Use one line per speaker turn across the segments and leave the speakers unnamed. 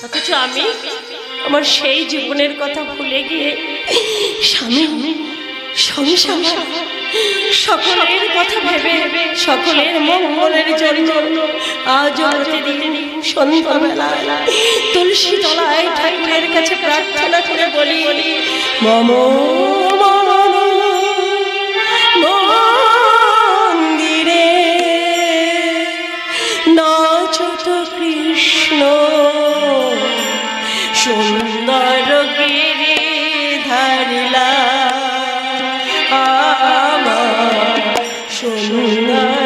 অথচ আমি আমার সেই জীবনের কথা ভুলে গিয়ে স্বামী, সংসার, সকলের কথা ভেবে সকলের মঙ্গলের জন্য আজ প্রতিদিন সন্ধ্যাবেলা তুলসী তলায় ঠাকুরের কাছে প্রার্থনা করে বলি, মম মন্দিরে নাচত কৃষ্ণ সুন্দর গিরি ধারিলা আমার সুন্দর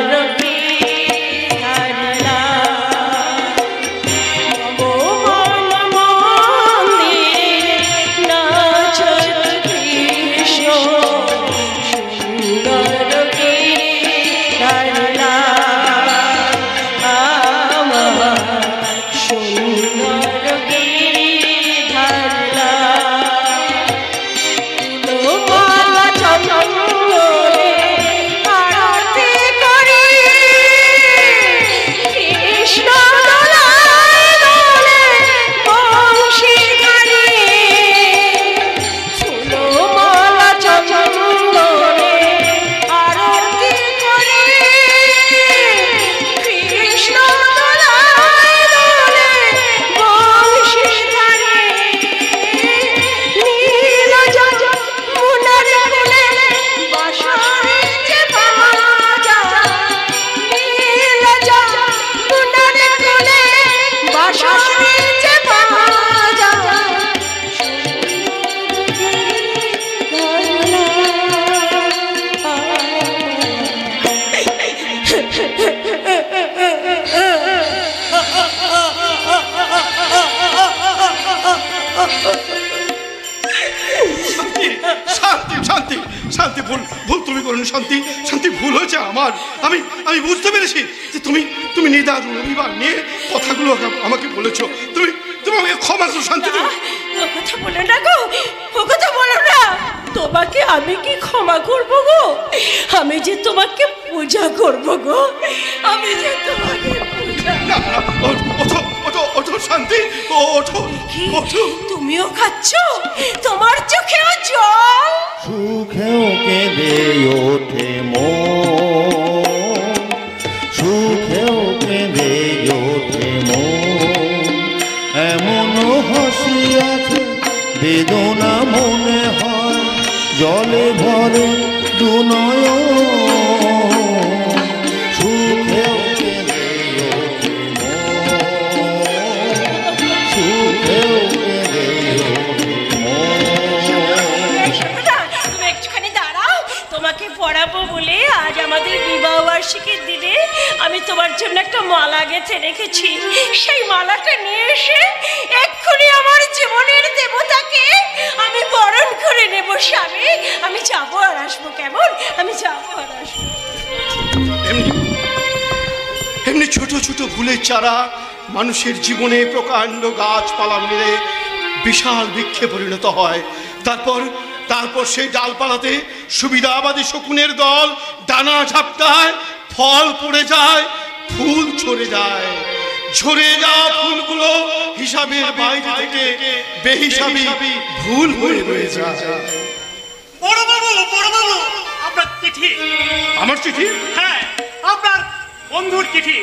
শান্তি, শান্তি ভুল হয়েছে আমার। আমি আমি বুঝতে পেরেছি যে তুমি তুমি নিদার রবিবার নিয়ে কথাগুলো আমাকে বলেছো। তুমি তুমি আমাকে ক্ষমা করো শান্তি।
ও কথা বলো না গো, ও কথা বলো না। তোমাকে আমি কি ক্ষমা করব গো? আমি যে তোমাকে পূজা করব গো, আমি যে তোমাকে পূজা।
না না, ওঠো ওঠো ওঠো শান্তি, ওঠো ওঠো।
তুমিও খাচ্ছ? তোমার চোখেও জল?
সুখেও কেঁদে ওঠে মন, সুখেও কেঁদে ওঠে মন, এমন হাসি আছে বেদনা মনে হয় জলে ভরে দুনয়ন। সুখেও কেঁদে ওঠে মন, সুখেও কেঁদে ওঠে
তোমাকে পড়াবো বলে আজ আমাদের বিবাহ বার্ষিকীর দিনে আমি তোমার জন্য একটা মালা গেঁথে রেখেছি। সেই মালাটা নিয়ে এসে এক্ষুনি আমার জীবনের দেবতাকে আমি বরণ করে নেব স্বামী। আমি যাবো আর আসবো, কেমন? আমি যাবো আর আসবো।
এমনি ছোট ছোট ভুলের চারা মানুষের জীবনে প্রকাণ্ড গাছপালা মিলে বিশাল বৃক্ষে পরিণত হয়। তারপর সেই ডালপালাতে সুবিধাবাদী শকুনের দল ডানা ঝাপটায়, ফল পড়ে যায়, ফুল ঝরে যায়। ঝরে যাওয়া ফুলগুলো হিসাবের বাইরে থেকে বেহিসাবি ভুল হয়ে রয়ে যায়।
বড় বাবু, আপনার চিঠি।
আমার চিঠি?
হ্যাঁ, আপনার বন্ধুর চিঠি।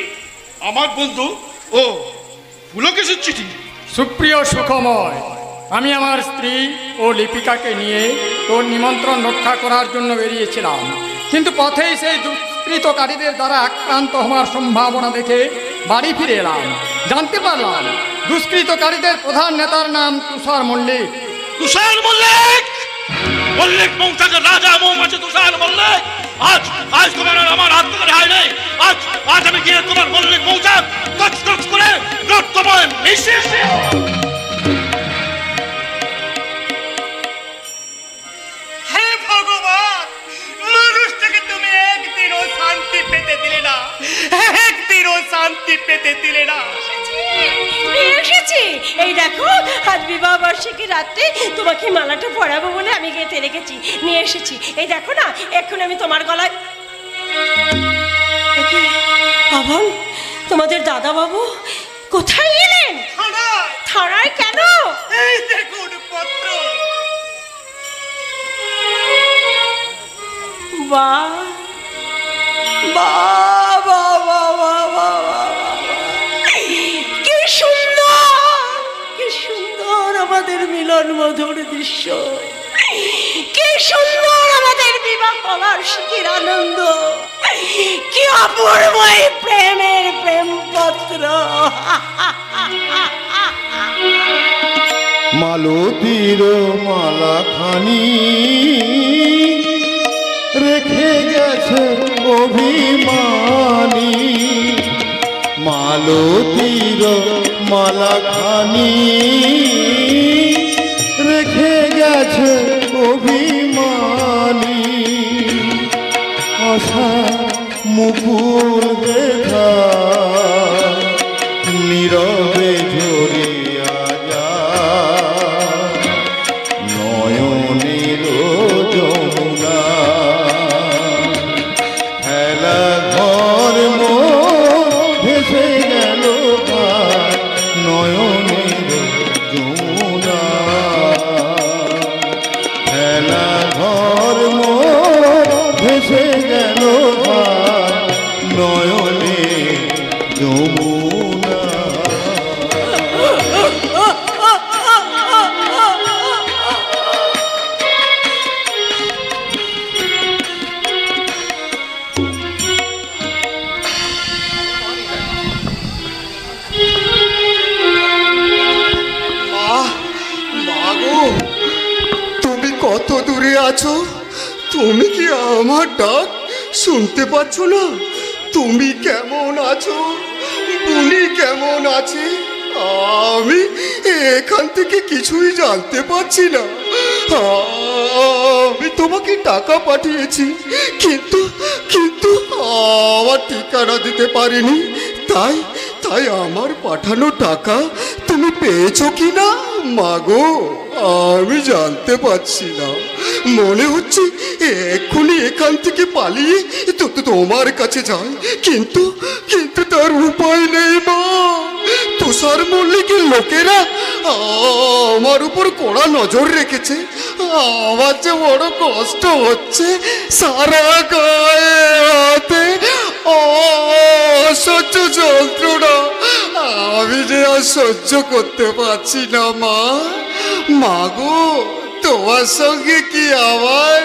আমার বন্ধু? ও, পুলকেশের চিঠি।
সুপ্রিয় সুখময়, আমি আমার স্ত্রী ও লিপিকাকে নিয়ে তোর নিমন্ত্রণ রক্ষা করার জন্য বেরিয়েছিলাম, কিন্তু পথেই সেই দুষ্কৃতকারীদের দ্বারা আক্রান্ত হওয়ার সম্ভাবনা দেখে বাড়ি ফিরে এলাম। জানতে পারলাম দুষ্কৃতকারীদের প্রধান নেতার নাম তুষার মল্লিক।
তুষার মল্লিক? মল্লিক মৌচাকের রাজা মৌমাছি তুষার মল্লিক। আজ তোমার আমার হাত থেকে রেহাই নেই। আজ আমি গিয়ে তোমার মল্লিক মৌচাক টচ করে রক্তময় মিশিয়ে। শান্তি পেতে দিলে না।
এসেছি, এই দেখো আজ বিবাহ বার্ষিকী রাতে তোমাকে মালাটা পরাবো বলে আমি গেঁথে রেখেছি, নিয়ে এসেছি। এই দেখো না, এখন আমি তোমার গলায়। পাবন, তোমাদের দাদা বাবু কোথায় গেলেন? থানায়। আমাদের মিলন মধুর দৃশ্য, কি সুন্দর আমাদের বিবাহ বার্ষিকীর আনন্দ, কি অপূর্ব এই প্রেমের প্রেমপত্র।
মালতীর মালা খানি রেখে গেছে অভিমানী, মালতীর মালা খানি রেখে গেছে অভিমানী, আশা মুকুল দেখা নীরবে ঝরিয়া যায় নয়নের যমুনা, হেলা ঘর মোর ভেসে গেল নয়নের যমুনা, হেলা ঘর মোর ভেসে গেল নয়নের যমুনা।
মাগো, তুমি কত দূরে আছো? তুমি কি আমার ডাক শুনতে পাচ্ছ না? তুমি কেমন আছো? উনি কেমন আছে? আমি এখান থেকে কিছুই জানতে পারছি না। আমি তোমাকে টাকা পাঠিয়েছি, কিন্তু কিন্তু আমার ঠিকানা দিতে পারিনি। তাই তাই আমার পাঠানো টাকা তুমি পেয়েছো কি না মাগো আমি জানতে পারছি না। মনে হচ্ছে এক্ষুনি এখান থেকে পালিয়ে তোমার কাছে যাই, কিন্তু কিন্তু তার উপায় নেই মা। তুষার মল্লিকের লোকেরা আমার উপর কড়া নজর রেখেছে। আমার যে বড় কষ্ট হচ্ছে, সারা গায়ে হাতে অসহ্য যন্ত্রণা। আমি যে আর সহ্য করতে পারছি না মা। মাগো, তোমার সঙ্গে কি আমার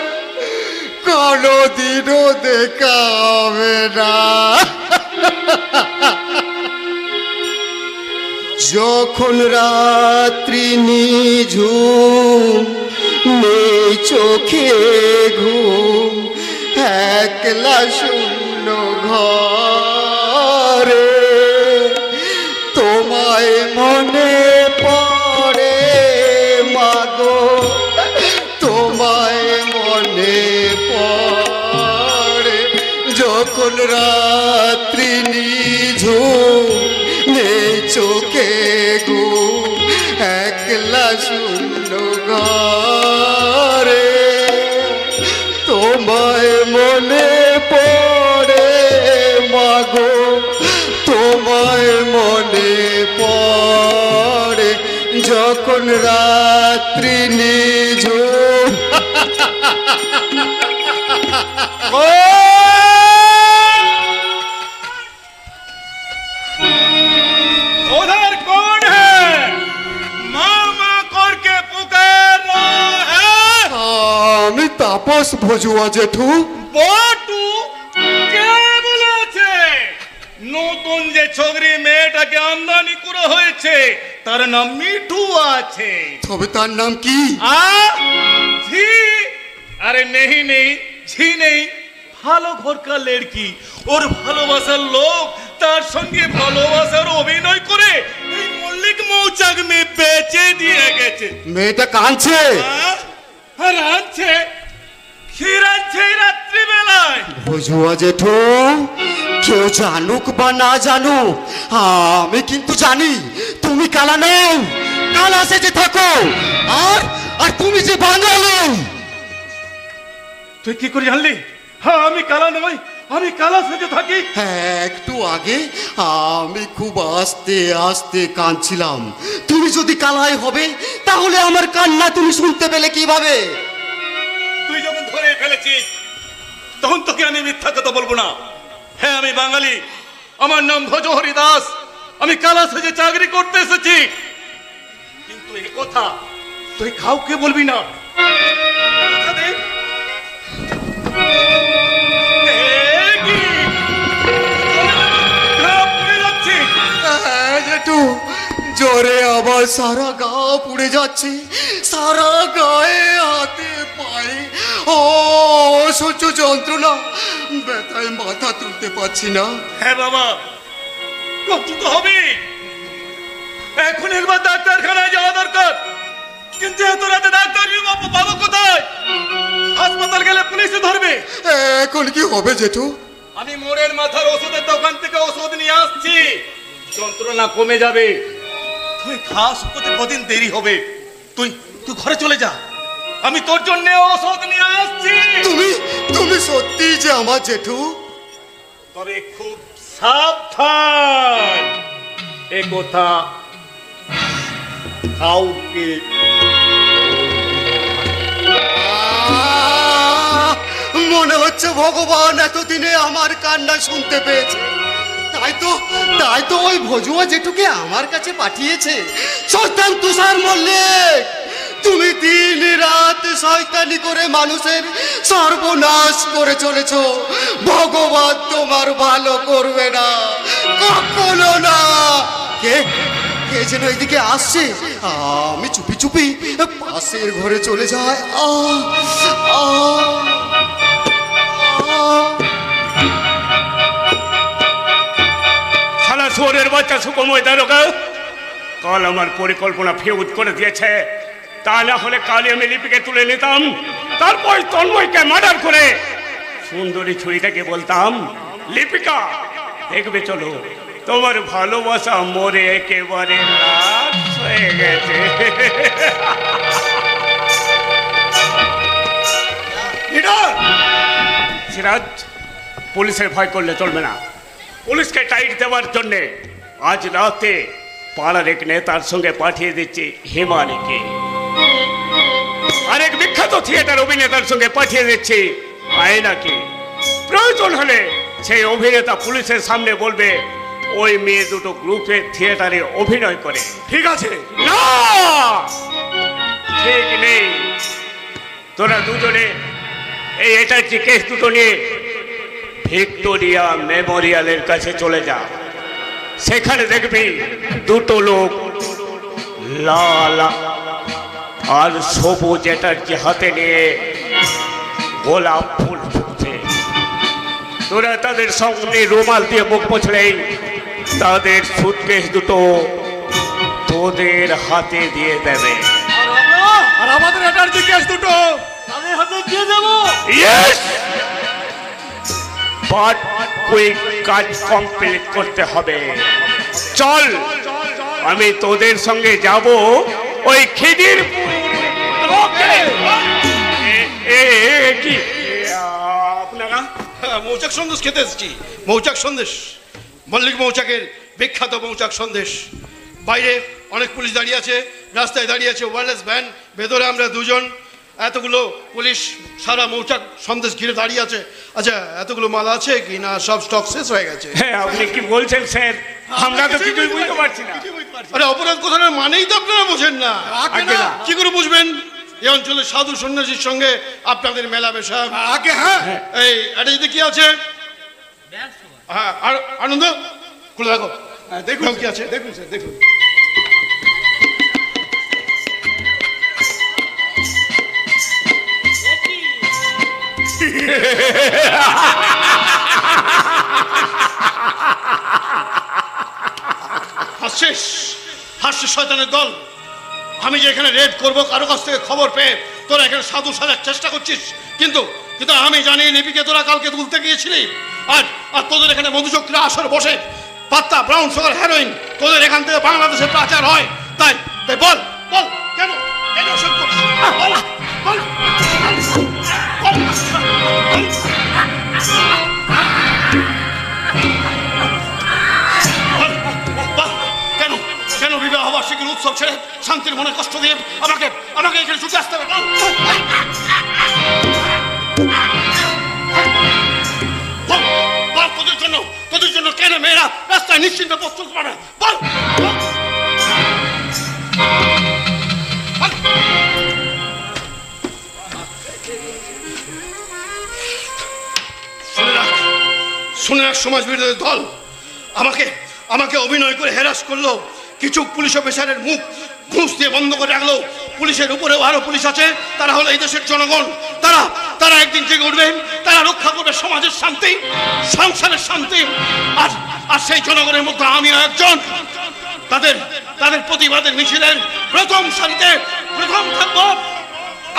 কোনোদিনও দেখা হবে না? যখন রাত্রি নিঝুম, নেই চোখে ঘুম, একলা শূন্য ঘরে তোমায় মনে পড়ে মাগো, তোমায় মনে পড়ে। যখন রাত্রি নিঝুম, নেই চোখে ঘুম, একলা শূন্য ঘরে তোমায় মনে পড়ে মাগো, তোমায় মনে পড়ে। যখন রাত্রি নিঝুম
उधर कौन है? मामा करके पुकार रहा है।
আমি তাপস ভজুয়া জেঠু।
বটু কে বলেছে? নতুন যে ছগরি মেয়েটাকে আমদানি করা হয়েছে তার নাম মিঠু আছে।
তবে তার নাম কি?
ঝি? আরে নেই নেই, ঝি নেই, ভালো ঘরকা লড়কি। ওর ভালোবাসার লোক তার সঙ্গে ভালোবাসার অভিনয় করে এই মল্লিক মৌচাক মে বেচে দিয়ে গেছে।
মেয়েটা কাঁদছে।
আর আনছে কি রাঁধছে রাত্রি বেলায়?
ভজুয়া জেঠু, কেউ জানুক বা না জানুক, আমি কিন্তু জানি তুমি কালা নও। কালা সেজে থাকো, আর আর তুমি যে বাঙালি।
তুই কি করে জানলি? হ্যাঁ, আমি কালা নই, আমি কালা সেজে থাকি।
হ্যাঁ, একটু আগে আমি খুব আস্তে আস্তে কাঁদছিলাম। তুমি যদি কালাই হবে তাহলে আমার কান্না তুমি শুনতে পেলে কিভাবে?
তুই যখন ধরে ফেলেছিস তখন তোকে আমি মিথ্যা কথা বলবো না। হ্যাঁ, আমি বাঙালি, আমার নাম ভজহরি দাস, আমি কালা সেজে চাকরি করতে এসেছি। কিন্তু কথা তুই কাউকে বলবি না। কথা দে।
জেঠু জ্বরে আবার সারা গা পুড়ে যাচ্ছে, সারা গায়ে হাতে পায়ে অসহ্য যন্ত্রণা, ব্যথায় মাথা তুলতে পারছি না।
হ্যাঁ বাবা, কষ্ট তো হবে। এখন একবার ডাক্তারখানায় যাওয়া দরকার, কিন্তু এত রাতে ডাক্তার পাবো কোথায়? হাসপাতাল গেলে পুলিশে ধরবে।
এখন কি হবে জেঠু?
আমি মোড়ের মাথার ওষুধের দোকান থেকে ওষুধ নিয়ে আসছি, যন্ত্রণা কমে যাবে। তুই খাস করতে কদিন দেরি হবে। তুই তুই ঘরে চলে যা, আমি তোর জন্য ওষুধ নিয়ে আসছি।
তুমি সত্যি যে আমার জেঠু?
তবে খুব সাবধান, এ কথা কাউকে।
মনে হচ্ছে ভগবান এতদিনে আমার কান্না শুনতে পেয়েছে, তাই তো ওই ভজুয়া জেঠুকে আমার কাছে পাঠিয়েছে। শয়তান তুষার মল্লিক, তুমি দিন রাত শয়তানি করে মানুষের সর্বনাশ করে চলেছ। ভগবান তোমার ভালো করবে না, কখনো না। কে কে যেন এদিকে আসছে, আমি চুপি চুপি পাশের ঘরে চলে যাই।
শালা শুয়োরের বাচ্চা সুকময় দারোগা, কাল আমার পরিকল্পনা ফেউদ করে দিয়েছে। তা না হলে কালই আমি লিপিকে তুলে নিতাম, তারপর তন্ময়কে মার্ডার করে সুন্দরী ছুরিটাকে বলতাম, লিপিকা দেখবে চলো তোমার ভালোবাসা মরে একেবারে লাশ হয়ে গেছে। সিরাজ, পুলিশের ভয় করলে চলবে না। পুলিশকে টাইট দেওয়ার জন্যে আজ রাতে পাড়ার এক নেতার সঙ্গে পাঠিয়ে দিচ্ছি হিমালয়কে, আরেক বিখ্যাত থিয়েটার অভিনেতার সঙ্গে পাঠিয়ে দিচ্ছি আয়নাকে। প্রয়োজন হলে সেই অভিনেতা পুলিশের সামনে বলবে ওই মেয়ে দুটো গ্রুপে থিয়েটারে অভিনয় করে। ঠিক আছে না? ঠিক নেই। তোরা দুজনে এই এটার্জি কেস দুটো নিয়ে ভিক্টোরিয়া মেমোরিয়ালের কাছে চলে যা। সেখানে দেখবি দুটো লোক লাল আর সবুজ এটার্জি হাতে নিয়ে গোলাপ ফুল ফুটছে। তোরা তাদের সামনে রুমাল দিয়ে মুখ মুছলেই তাদের সুটকেস দুটো তোদের হাতে দিয়ে দেবে।
আর আমাদের এটার্জি কেস দুটো তাদের হাতে দিয়ে দেবো।
বাট কুইক কাজ কমপ্লিট করতে হবে। চল, আমি তোদের সঙ্গে যাব ওই খিদির। কি আপনারা?
মৌচাক সন্দেশ খেতে এসেছি। মৌচাক সন্দেশ, মল্লিক মৌচাকের বিখ্যাত মৌচাক সন্দেশ। বাইরে অনেক পুলিশ দাঁড়িয়ে আছে, রাস্তায় দাঁড়িয়ে আছে ওয়্যারলেস ভ্যান, ভেতরে আমরা দুজন। এতগুলো পুলিশ সারা মৌচাক সন্দেশ ঘিরে দাঁড়িয়ে আছে। আচ্ছা, এতগুলো মাল আছে কি না সব স্টক শেষ হয়ে গেছে?
হ্যাঁ, আপনি কি বলছেন স্যার? আমরা তো কিছুই বুঝতে পারছি না।
আরে অপরাধ কথাটার মানেই তো আপনারা বোঝেন না। কি করে বুঝবেন? এই অঞ্চলের সাধু সন্ন্যাসীর সঙ্গে আপনাদের মেলামেশা।
আগে হ্যাঁ,
এই এটা যদি কি আছে? হ্যাঁ, আর আনন্দ খুলে রাখো। দেখুন কি আছে, দেখুন স্যার, দেখুন। হাসছিস? হাসছিস শয়তানের দল? আমি যে এখানে রেড করবো কারো কাছ থেকে খবর পেয়ে তোরা এখানে সাধু সাজার চেষ্টা করছিস, কিন্তু আমি জানি লিপিকে তোরা কালকে তুলতে গিয়েছিলি। আর তোদের এখানে মধুচক্রীরা আসর বসে, পাত্তা, ব্রাউন সুগার, হেরোইন তোদের এখান থেকে বাংলাদেশে পাচার হয়। তাই বল বল কেন কেন এসব করিস? বল বল কেন কেন বিবাহ বার্ষিকীর উৎসব ছেড়ে শান্তির মনে কষ্ট দিয়ে আমাকে এখানে ছুটে আসতে হবে? তোদের জন্য কেন মেয়েরা রাস্তায় নিশ্চিন্তে প্রস্তুত করে? বল সমাজ বিরোধী দল আমাকে আমাকে অভিনয় করে হ্যারাস করলো। কিছু পুলিশ অফিসারের মুখ ঘুষ দিয়ে বন্ধ করে রাখলো। পুলিশের উপরেও আরো পুলিশ আছে, তারা হলো এই দেশের জনগণ। তারা তারা একদিন জেগে উঠবেন, তারা রক্ষা করবে সমাজের শান্তি, সংসারের শান্তি। আর আর সেই জনগণের মধ্যে আমিও একজন। তাদের তাদের প্রতিবাদের মিছিলের প্রথম সারিতে প্রথম থাকবো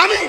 আমি।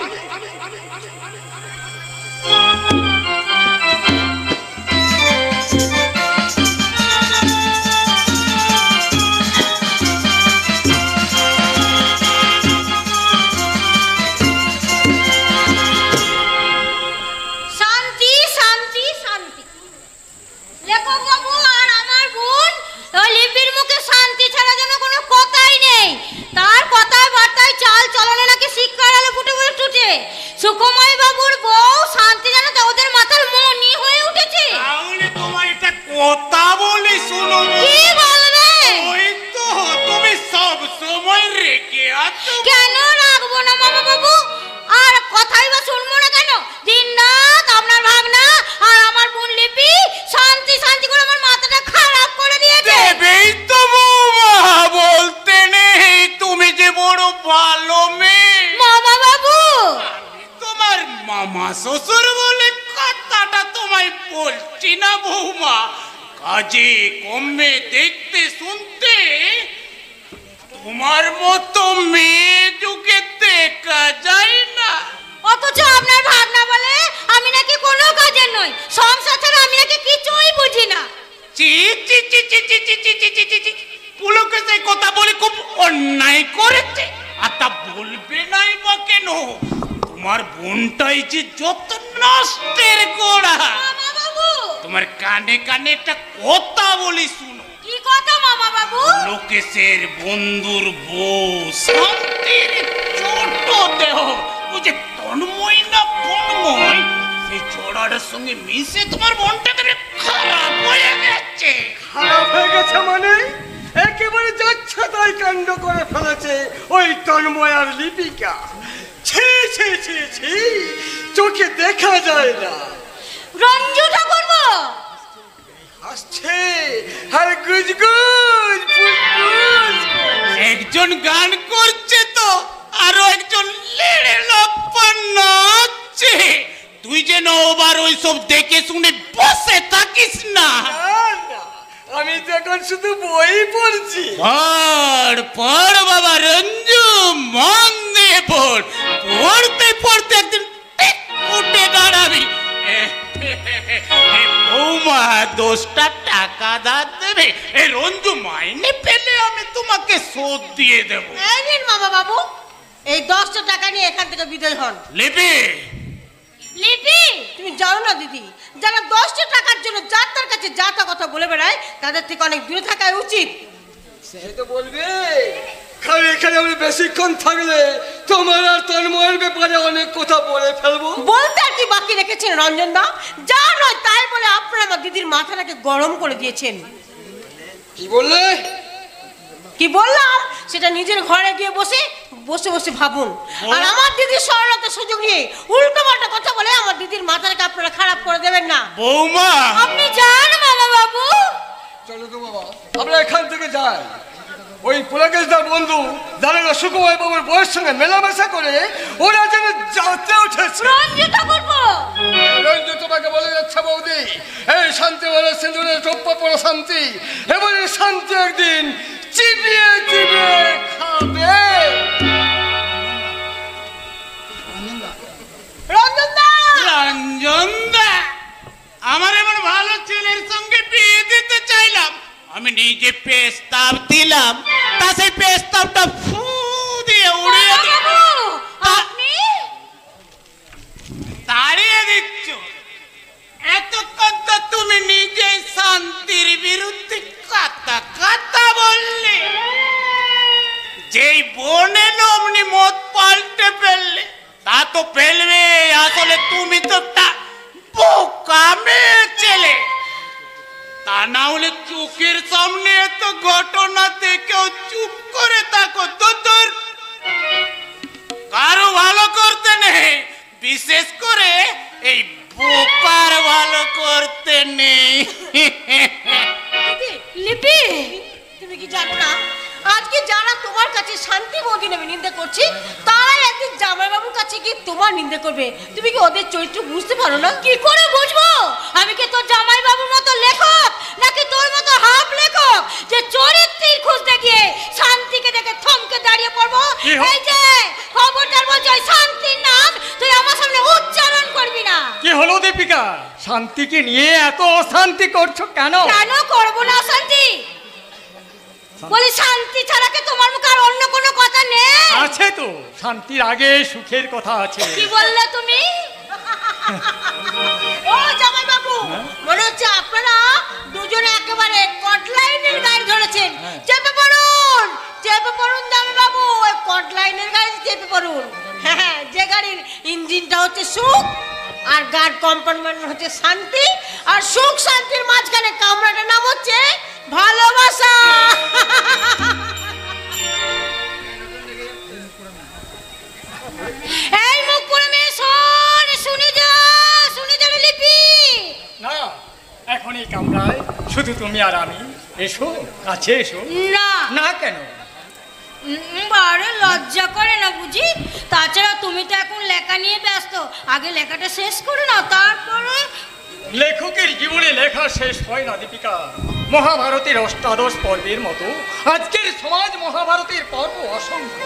সুকুমার বাবুর বউ শান্তি জানো তো ওদের মাথার মনি হয়ে উঠেছে।
তাহলে তোমার এটা কথা বলি শুনো।
কি বলবে?
ওই তো তুমি সব সময় রেগে আছো।
কেন রাখবো না মামা বাবু, আর কথাই বা শুনবো না কেন? দিন রাত আপনার ভাগনা আর আমার বোন লিপি শান্তি শান্তি করে আমার মাথাটা খারাপ করে দিয়েছে।
দেবেই তো বৌমা, বলতে নেই তুমি যে বড় ভালো মেয়ে।
মামা বাবু
তোমার মামা শ্বশুর বলে কথাটা তোমায় বলছি না বৌমা, কাজে কমে দেখতে শুনতে তোমার মতো মেয়ে যুগে দেখা যায় না।
অথচ আপনার ভাগনা বলে আমি নাকি কোনো কাজের নই, সংসার ছাড়া আমি নাকি কিছুই বুঝি না।
চি চি চি চি চি চি চি চি চি চি চি, পুলকে সেই কথা বলে খুব অন্যায় করেছে। আর তা বলবে নাই বা কেন? তোমার বোনটাই যে যত নষ্টের গোড়া।
মামা বাবু
তোমার কানে কানে একটা কথা বলি শুনো।
কি কথা মামা বাবু?
লোকেশের বন্ধুর বউ শান্তির ছোট দেহ, ও যে তন্ময় না বনময়, সেই ছোড়াটার সঙ্গে মিশে তোমার বোনটা তুমি খারাপ হয়ে গেছে।
খারাপ হয়ে গেছে মানে একেবারে যাচ্ছে তাই কাণ্ড করে ফেলেছে ওই তন্ময় আর লিপিকা। ছি ছি ছি ছি, চোখে দেখা যায় না।
রঞ্জু ঠাকুরপো
আসছে আর গুজগুজ ফুসফুস।
একজন গান করছে তো আরো একজন লেড়ে লাপ্পা নাচছে। তুই যেন ওবার ওইসব দেখে শুনে বসে থাকিস না।
আমি তো এখন শুধু বই পড়ছি।
পড় বাবা রঞ্জু, মন দিয়ে পড়। পড়তে পড়তে একদিন ঠিক উঠে দাঁড়াবি। বৌমা 10টা টাকা ধার দেবে, এই রঞ্জু মাইনে পেলে আমি তোমাকে শোধ দিয়ে দেব।
এই নিন মামা বাবু, এই 10টা টাকা নিয়ে এখান থেকে বিদায় হন।
লিপি
লিপি, তুমি জানো না দিদি, যারা 10টা টাকার জন্য যার তার কাছে যা তা কথা বলে বেড়ায় তাদের থেকে অনেক দূরে থাকাই উচিত।
সে তো বলবে, কারণ এখানে আমি বেশিক্ষণ থাকলে তোমার আর তন্ময়ের ব্যাপারে অনেক কথা বলে ফেলবো।
বলতে আর কি বাকি রেখেছেন রঞ্জন দা? যা নয় তাই বলে আপনারা আমার দিদির মাথাটাকে গরম করে দিয়েছেন।
কি বললে?
কি বললাম সেটা নিজের ঘরে গিয়ে বসে বসে বসে ভাবুন। আর আমার দিদির সরলতার সুযোগ নিয়ে উল্টো পাল্টা কথা বলে আমার দিদির মাথাটাকে আপনারা খারাপ করে দেবেন না।
বৌমা
আপনি যান মামা বাবু।
চলো তো বাবা, আমরা এখান থেকে যাই। ওই পুলকেশদার বন্ধু যারা সুকুমার বাবুর বউয়ের সঙ্গে মেলামেশা করে ওরা যেন যাতে উঠেছে।
রঞ্জু ঠাকুরপো
রঞ্জু তোমাকে বলে যাচ্ছে বৌদি, এই শান্তি বলে সিঁদুরের টপ্পা পড়া শান্তি, এবারে শান্তি একদিন চিবিয়ে চিবিয়ে খাবে।
রঞ্জন দা,
রঞ্জন দা, আমার এমন ভালো ছেলের সঙ্গে বিয়ে দিতে চাইলাম, আমি নিজে প্রস্তাব দিলাম, তা সেই প্রস্তাবটা ফু দিয়ে উড়িয়ে
বাবু আপনি
তাড়িয়ে দিচ্ছ। এতক্ষণ তো তুমি নিজেই শান্তির বিরুদ্ধে কথা কথা বললে, যেই বোন এলো অমনি মত পাল্টে ফেললে। তা তো ফেলবে, আসলে তুমি তো বোকা মেয়ে ছেলে। তা না হলে চোখের সামনে এত ঘটনা দেখেও চুপ করে থাকো তো। তোর কারো ভালো করতে নেই, বিশেষ করে এই বোকার ভালো করতে নেই।
যারা তোমার কাছে শান্তি বৌদি নামে নিন্দা করছে, তারাই একদিন জামাইবাবুর কাছে গিয়ে তোমার নিন্দা করবে। তুমি কি ওদের চরিত্র বুঝতে পারো না?
কি করে বুঝবো? আমি কি তোর জামাইবাবুর মতো লেখক, নাকি তোর মতো হাফ লেখক যে চরিত্রের খুঁজতে গিয়ে শান্তিকে দেখে থমকে দাঁড়িয়ে পড়বো? এই যে খবরদার বলছি, ওই শান্তির নাম তুই আমার সামনে উচ্চারণ করবি না।
কি হলো দীপিকা, শান্তিকে নিয়ে এত অশান্তি করছো কেন?
কেন করবো না শান্তি? বলি শান্তি ছাড়া কি তোমার মুখে আর অন্য কোনো কথা নেই?
আছে তো, শান্তির আগে সুখের কথা আছে।
কি বললে তুমি?
ও জামাইবাবু, মনে হচ্ছে আপনারা দুজনে একেবারে কটলাইনের গায়ে ধরেছেন। চেপে পড়ুন, চেপে পড়ুন জামাইবাবু, ওই কটলাইনের গায়ে চেপে পড়ুন। হ্যাঁ, যে গাড়ির ইঞ্জিনটা হচ্ছে সুখ আর গার্ড কম্পার্টমেন্ট হচ্ছে শান্তি, আর সুখ শান্তির মাঝখানে কামরাটার নাম হচ্ছে ভালোবাসা।
এই মুখ পুরো মেয়ে শোন, শুনে যা রে লিপি।
না, এখন এই কামরায় শুধু তুমি আর আমি। এসো, কাছে এসো।
না
না কেন?
বারে লজ্জা করে না বুঝি? তাছাড়া তুমি তো এখন লেখা নিয়ে ব্যস্ত, আগে লেখাটা শেষ করে নাও, তারপরে।
লেখকের জীবনে লেখা শেষ হয় না দীপিকা। মহাভারতের অষ্টাদশ পর্বের মতো আজকের সমাজ মহাভারতের পর্ব অসংখ্য।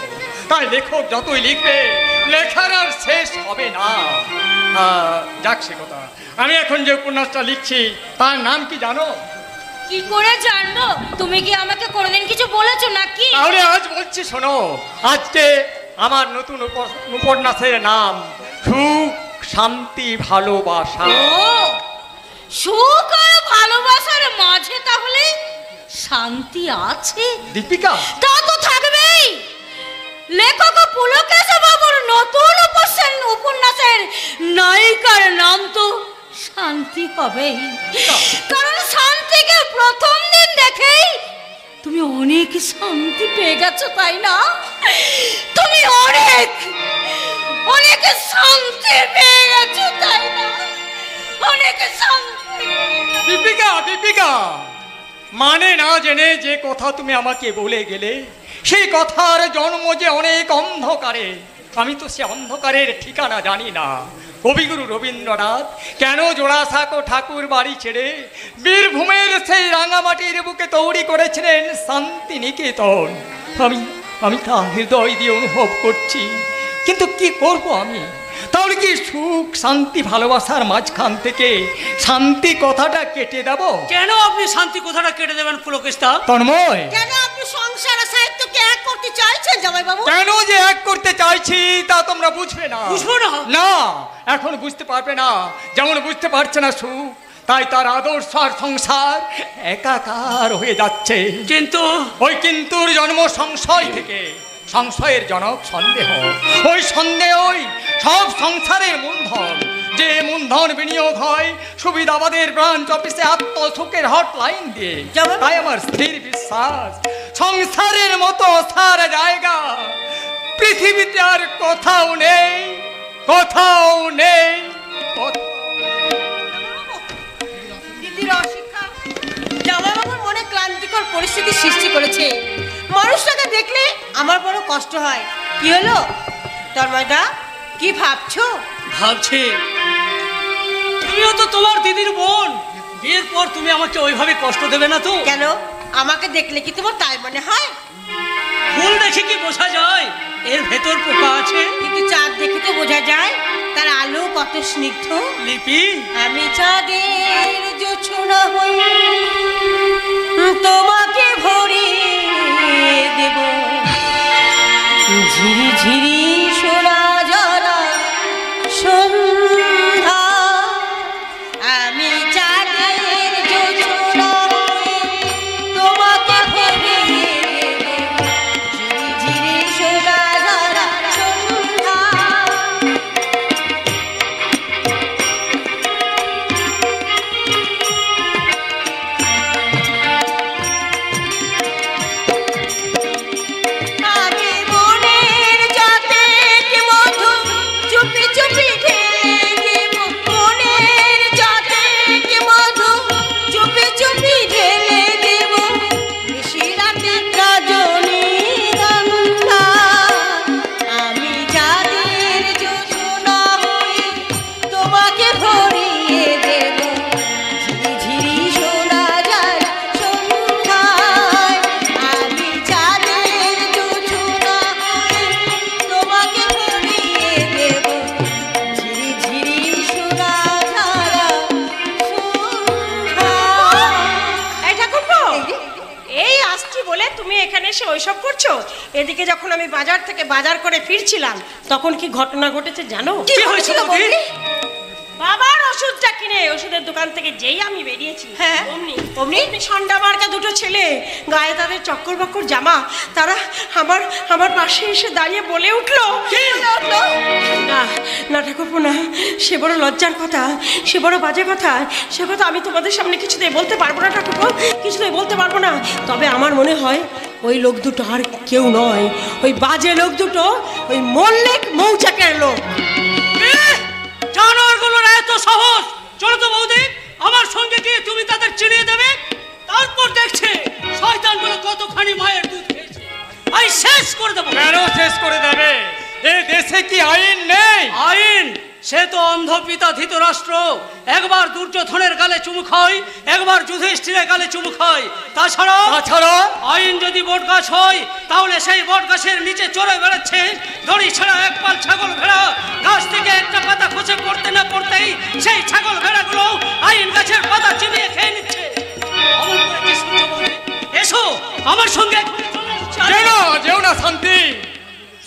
তাই লেখক যতই লিখবে, লেখার আর শেষ হবে না। যাক সে কথা, আমি এখন যে উপন্যাসটা লিখছি তার নাম কি জানো?
কি করে জানবো? তুমি কি আমাকে কোনোদিন কিছু বলেছো নাকি?
তাহলে আজ বলছি শোনো। আজকে আমার নতুন উপন্যাসের নাম সুখ শান্তি ভালোবাসা।
ও, সুখ আর ভালোবাসার মাঝে তাহলে শান্তি আছে?
দীপিকা,
তা তো থাকবেই। লেখক পুলকেশব বাবুর নতুন উপন্যাসের নায়িকার নাম তো শান্তি হবেই, কারণ শান্তিকে প্রথম দিন দেখেই তুমি অনেক শান্তি পেয়ে গেছো, তাই না? তুমি অনেক অনেক শান্তি পেয়ে গেছো, তাই না? অনেক শান্তি।
দীপিকা, দীপিকা, মানে না জেনে যে কথা তুমি আমাকে বলে গেলে, সেই কথার জন্ম যে অনেক অন্ধকারে। আমি তো সে অন্ধকারের ঠিকানা জানি না। কবিগুরু রবীন্দ্রনাথ কেন জোড়াসাঁকো ঠাকুর বাড়ি ছেড়ে বীরভূমের সেই রাঙামাটির বুকে তৈরি করেছিলেন শান্তিনিকেতন, আমি তা হৃদয় দিয়ে অনুভব করছি। কিন্তু কি করব আমি? তাহলে কি সুখ শান্তি ভালোবাসার মাঝখান থেকে শান্তি কথাটা কেটে দেব?
কেন আপনি শান্তি কথাটা কেটে দেবেন পুলকেশদা?
তন্ময়,
কেন আপনি সংসার আর সাহিত্যকে এক করতে চাইছেন জামাইবাবু?
কেন যে এক করতে চাইছি তা তোমরা বুঝবে না।
বুঝবো না?
না, এখন বুঝতে পারবে না। যেমন বুঝতে পারছে না সুখ, তাই তার আদর্শ আর সংসার একাকার হয়ে যাচ্ছে।
কিন্তু
ওই কিন্তুর জন্ম সংশয় থেকে। সংশয়ের জনক সন্দেহ। ওই সন্দেহই সব সংসারের মূলধন। যে মূলধন বিনিয়োগ হয় সুবিধাবাদের ব্রাঞ্চ অফিসে আত্মসুখের হটলাইন দিয়ে। তাই আমার স্থির বিশ্বাস, সংসারের মতো সার জায়গা পৃথিবীতে আর কোথাও নেই, কোথাও নেই।
দিদির অশিক্ষা জামাইবাবুর মনে ক্লান্তিকর পরিস্থিতি সৃষ্টি করেছে। মানুষটাকে দেখলে আমার বড় কষ্ট হয়। কি হলো তন্ময়দা, কি ভাবছো?
ভাবছি তুমিও তো তোমার দিদির বোন, বিয়ের পর তুমি আমাকে ওইভাবে কষ্ট দেবে না তো?
কেন, আমাকে দেখলে কি তোমার তাই মনে হয়?
ফুল দেখে কি বোঝা যায় এর ভেতর পোকা আছে?
কিন্তু চাঁদ দেখে তো বোঝা যায় তার আলো কত স্নিগ্ধ।
লিপি,
আমি চাঁদের জোছনা হই, তোমাকে ভরিয়ে দেব ঝিরি ঝিরি সোনা জলা সন্ধ্যা। আমি চাঁদের জোছনা হই, তোমাকে ভরিয়ে দেব ঝিরি ঝিরি সোনা জলা সন্ধ্যা। আমি মনের যাতে এদিকে যখন আমি বাজার থেকে বাজার করে ফিরছিলাম তখন কি ঘটনা ঘটেছে জানো?
কি হয়েছিল বৌদি?
বাবার ওষুধটা কিনে ওষুধের দোকান থেকে যেই আমি বেরিয়েছি,
হ্যাঁ
অমনি ঠান্ডা মার্কা দুটো ছেলে, গায়ে তাদের চক্কর বক্কর জামা, তারা আমার পাশে এসে দাঁড়িয়ে বলে উঠলো, না ঠাকুরপো না, সে বড় লজ্জার কথা, সে বড় বাজে কথা, সে কথা আমি তোমাদের সামনে কিছুতেই বলতে পারবো না ঠাকুরপো, কিছুতেই বলতে পারবো না। তবে আমার মনে হয় ওই লোক দুটো আর কেউ নয়, ওই বাজে লোক দুটো ওই মল্লিক মৌচাকের লোক।
জানোয়ারগুলোর এত সাহস! চলো তো বৌদি, আমার সঙ্গে গিয়ে তুমি তাদের চিনিয়ে দেবে। তারপর দেখছে শয়তানগুলো কতখানি মায়ের দুধ খেয়েছে, আমি শেষ করে দেবো।
কেন শেষ করে দেবে? এই দেশে কি আইন নেই?
আইন সে তো অন্ধ পিতা ধৃতরাষ্ট্র একবার দুর্যোধনের গালে চুমু খায়, একবার যুধিষ্ঠিরের গালে চুমু খায়। তাছাড়া আইন যদি বটগাছ হয় তাহলে সেই বটগাছের নিচে চড়ে বেড়াচ্ছে দড়ি ছাড়া এক পাল ছাগল ভেড়া, গাছ থেকে একটা পাতা খসে পড়তে না পড়তেই সেই ছাগল ভেড়াগুলো আইন গাছের পাতা চিবিয়ে খেয়ে নিচ্ছে। অমন করে কি শুনছো বৌদি? এসো আমার সঙ্গে।
যেও না শান্তি,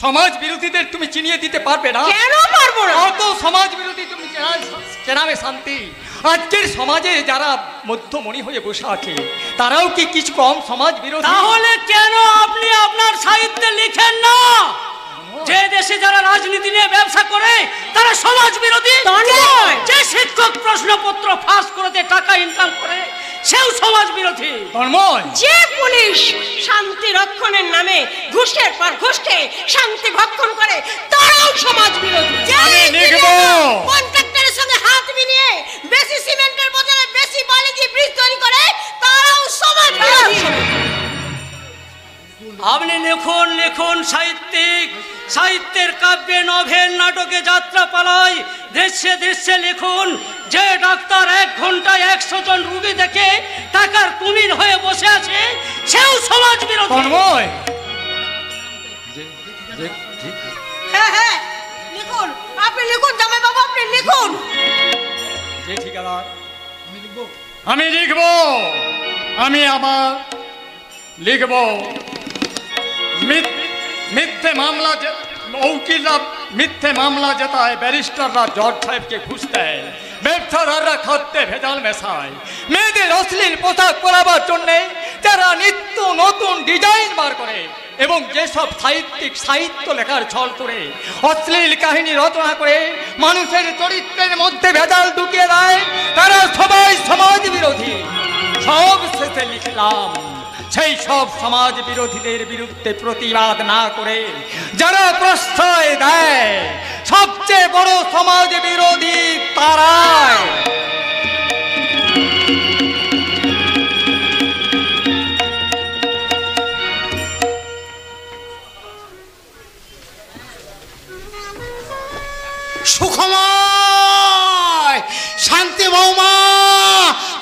সমাজ বিরোধীদের তুমি চিনিয়ে দিতে পারবে না?
কেন পারবো না?
কত সমাজ বিরোধী তুমি চেনাবে শান্তি? আজকের সমাজে যারা মধ্যমণি হয়ে বসে আছে তারাও কি কিছু কম সমাজ বিরোধী?
তাহলে কেন আপনি আপনার সাহিত্যে লিখেন না যে দেশে যারা রাজনীতি নিয়ে ব্যবসা করে তারা সমাজ বিরোধী? যে শিক্ষক প্রশ্নপত্র ফাঁস করতে টাকা ইনকাম করে সেও সমাজ বিরোধী।
যে পুলিশ শান্তি রক্ষণের নামে ঘুষের পর ঘুষ খেয়ে শান্তি ভক্ষণ করে তারাও সমাজ বিরোধী।
কন্ট্রাক্টরের সঙ্গে হাত মিলিয়ে বেশি সিমেন্টের বদলে বেশি বালি দিয়ে ব্রিজ তৈরি করে তারাও সমাজ বিরোধী।
আপনি লিখুন সাহিত্যিক, সাহিত্যের কাব্যে, নভেল, নাটকে, যাত্রা পালায়, দৃশ্যে দৃশ্যে লিখুন যে ডাক্তার 1 ঘন্টায় 100 জন রোগী দেখে টাকার কুমির হয়ে বসে আছে সেও সমাজ বিরোধী।
হ্যাঁ লিখুন, আপনি লিখুন জামাই বাবু, আপনি লিখুন।
আমি লিখবো, আমি আবার লিখবো। মিথ্যে মামলা উকিলরা মিথ্যে মামলা জেতায়, ব্যারিস্টাররা জজ সাহেবকে ঘুষ দেয়, ব্যবসাদাররা খাদ্যে ভেজাল মেশায়, মেয়েদের অশ্লীল পোশাক পরাবার জন্যে যারা নিত্য নতুন ডিজাইন বার করে এবং যেসব সাহিত্যিক সাহিত্য লেখার ছল করে অশ্লীল কাহিনী রচনা করে মানুষের চরিত্রের মধ্যে ভেজাল ঢুকিয়ে দেয় তারা সবাই সমাজ বিরোধী। সব শেষে লিখলাম সেই সব সমাজ বিরোধীদের বিরুদ্ধে প্রতিবাদ না করে যারা প্রশ্রয় দেয় সবচেয়ে বড় সমাজ বিরোধী তারাই।
সুখময়, শান্তি বৌমা,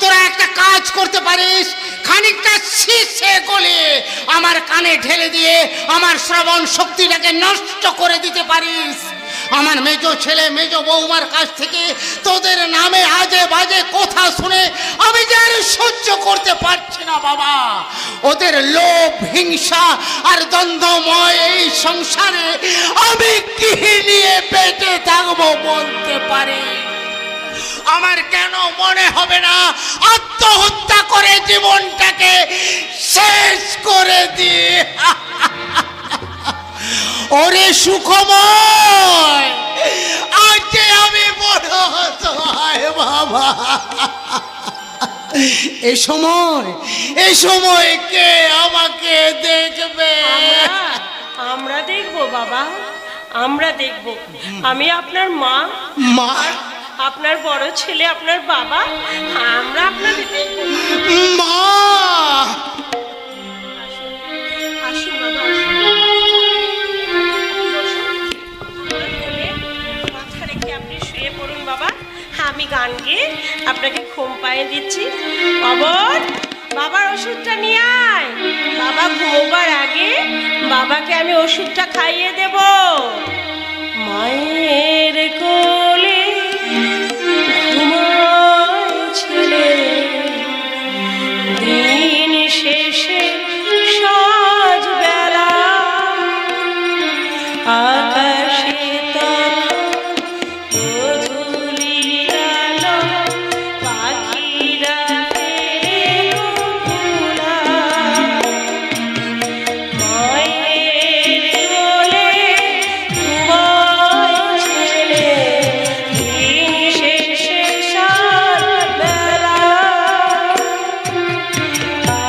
তোরা একটা কাজ করতে পারিস, খানিকটা শীষে গলে আমার কানে ঢেলে দিয়ে আমার শ্রবণ শক্তিটাকে নষ্ট করে দিতে পারিস। আমার মেজ ছেলে মেজ বৌমার কাছ থেকে তোদের নামে আজে বাজে কথা শুনে আমি যে আর সহ্য করতে পারছি না বাবা। ওদের লোভ, হিংসা আর দ্বন্দ্বময় এই সংসারে আমি কি নিয়ে বেঁচে থাকবো বলতে পারে? আমার কেন মনে হবে না আত্মহত্যা করে জীবনটাকে শেষ করে দিয়ে? ওরে সুখময়, আজ আমি বড় অসহায় বাবা। এই সময় কে আমাকে দেখবে?
আমরা দেখবো বাবা, আমরা দেখবো। আমি আপনার মা, আপনার বড় ছেলে, আপনার বাবা, আমরা আপনাদের দেখবো।
মা,
আসুন বাবা, মাথা রেখে আপনি শুয়ে পড়ুন বাবা, আমি গান গেয়ে আপনাকে ঘুম পায়ে দিচ্ছি। বাবার ওষুধটা নিয়ে আয়। বাবা ঘুমোবার আগে বাবাকে আমি ওষুধটা খাইয়ে দেব। মায়ের কোলে ঘুমায় ছেলে, দিন শেষে সাজ বেলা আকাশে গোধূলির আলো, পাখিরা ফেরে গোকুলায়। মায়ের কোলে ঘুমায় ছেলে, দিন শেষে সাত বেলা।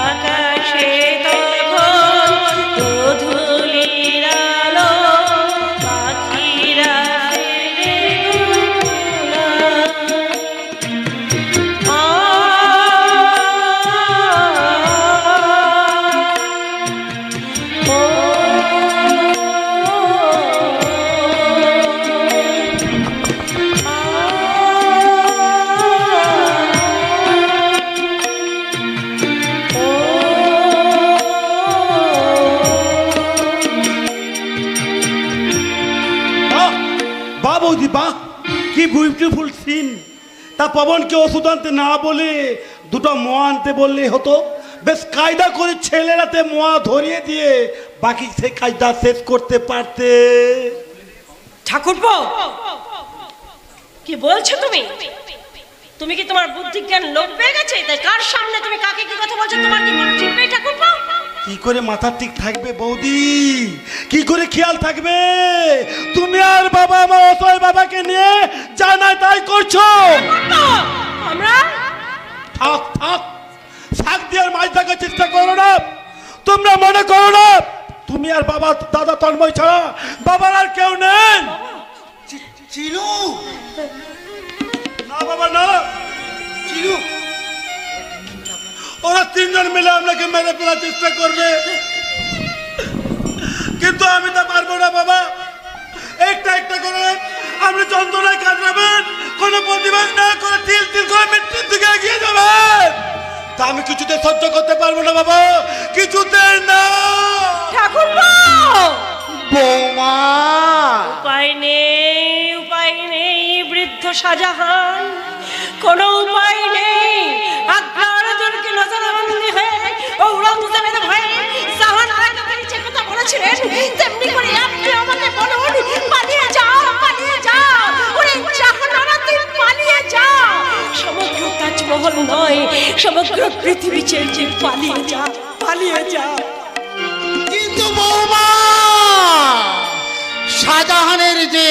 আকাশে তখন গোধূলির আলো, পাখিরা ফেরে
বাহ বৌদি বাহ, কি বিউটিফুল সিন। তা পবনকে ওষুধ আনতে না বলে দুটো মোয়া আনতে বললে হতো। বেশ কায়দা করে ছেলেরাতে মোয়া ধরিয়ে দিয়ে বাকি সে কাজটা শেষ করতে পারতে।
ঠাকুরপো, কি বলছো তুমি? তুমি কি তোমার বুদ্ধি জ্ঞান লোপ পেয়ে গেছে? তাই কার সামনে তুমি কাকে কি কথা বলছো? তোমার কি কোনো ঠিক নেই ঠাকুরপো?
কি করে মাথা ঠিক থাকবে বৌদি, কি করে খেয়াল থাকবে? তুমি আর বাবা আমার অসহায় বাবাকে নিয়ে যা না তাই করছো।
আমরা
থাক থাক, শাক দিয়ে আর মাছ দেখার চেষ্টা করো না। তোমরা মনে করো না তুমি আর বাবা দাদা তন্ময় ছাড়া বাবার আর কেউ নেই।
চিনু,
না বাবা না,
চিনু,
ওরা তিনজন মিলে আপনাকে মেরে ফেলার চেষ্টা করবে, কিন্তু আমি তা পারবো না বাবা। একটা একটা করে আপনি যন্ত্রণায় কাটাবেন, কোনো প্রতিবাদ না করে তিল তিল করে মৃত্যুর দিকে এগিয়ে যাবেন। তা আমি কিছুতে সহ্য করতে পারবো না বাবা, কিছুতে না।
ঠাকুরপো,
বৌমা,
উপায় নেই, উপায় নেই বৃদ্ধ শাহজাহান, কোনো উপায় নেই। আপনার জনকে নজরবন্দি হয়ে ঔরঙ্গজেবের ভয়ে জাহান আরাকে যে কথা বলেছিলেন, তেমনি করে আপনি আমাকে বলুন, পালিয়ে যাও, পালিয়ে যাও। ওরে জাহান আরা, তুই পালিয়ে যাও। সমগ্র তাজমহল নয়, সমগ্র পৃথিবী ছেড়ে পালিয়ে যা, পালিয়ে যা।
কিন্তু বৌমা, শাহজাহানের যে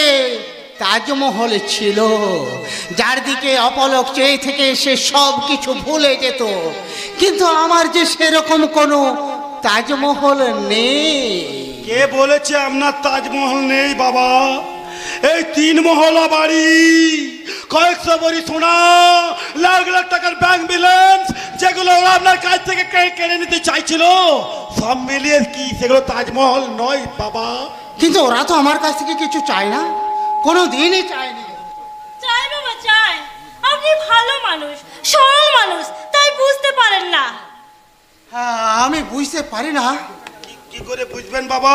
তাজমহল ছিল, যার দিকে অপলক চেয়ে থেকে সে সব কিছু ভুলে যেত, কিন্তু আমার যে সেরকম কোনো তাজমহল নেই।
কে বলেছে আপনার তাজমহল নেই বাবা? এই 3 মহলা বাড়ি, কয়েকশো ভরি সোনা, লাখ লাখ টাকার ব্যাংক ব্যালেন্স, যেগুলো ওরা আপনার কাছ থেকে কেড়ে নিতে চাইছিল, সব মিলিয়ে কি সেগুলো তাজমহল নয় বাবা?
কিন্তু ওরা তো আমার কাছ থেকে কিছু চায় না, কোনো দিনই চায়নি।
চাই বাবা চাই, আপনি ভালো মানুষ, সরল মানুষ, তাই বুঝতে পারেন না।
হ্যাঁ, আমি বুঝতে পারি না।
কি করে বুঝবেন বাবা?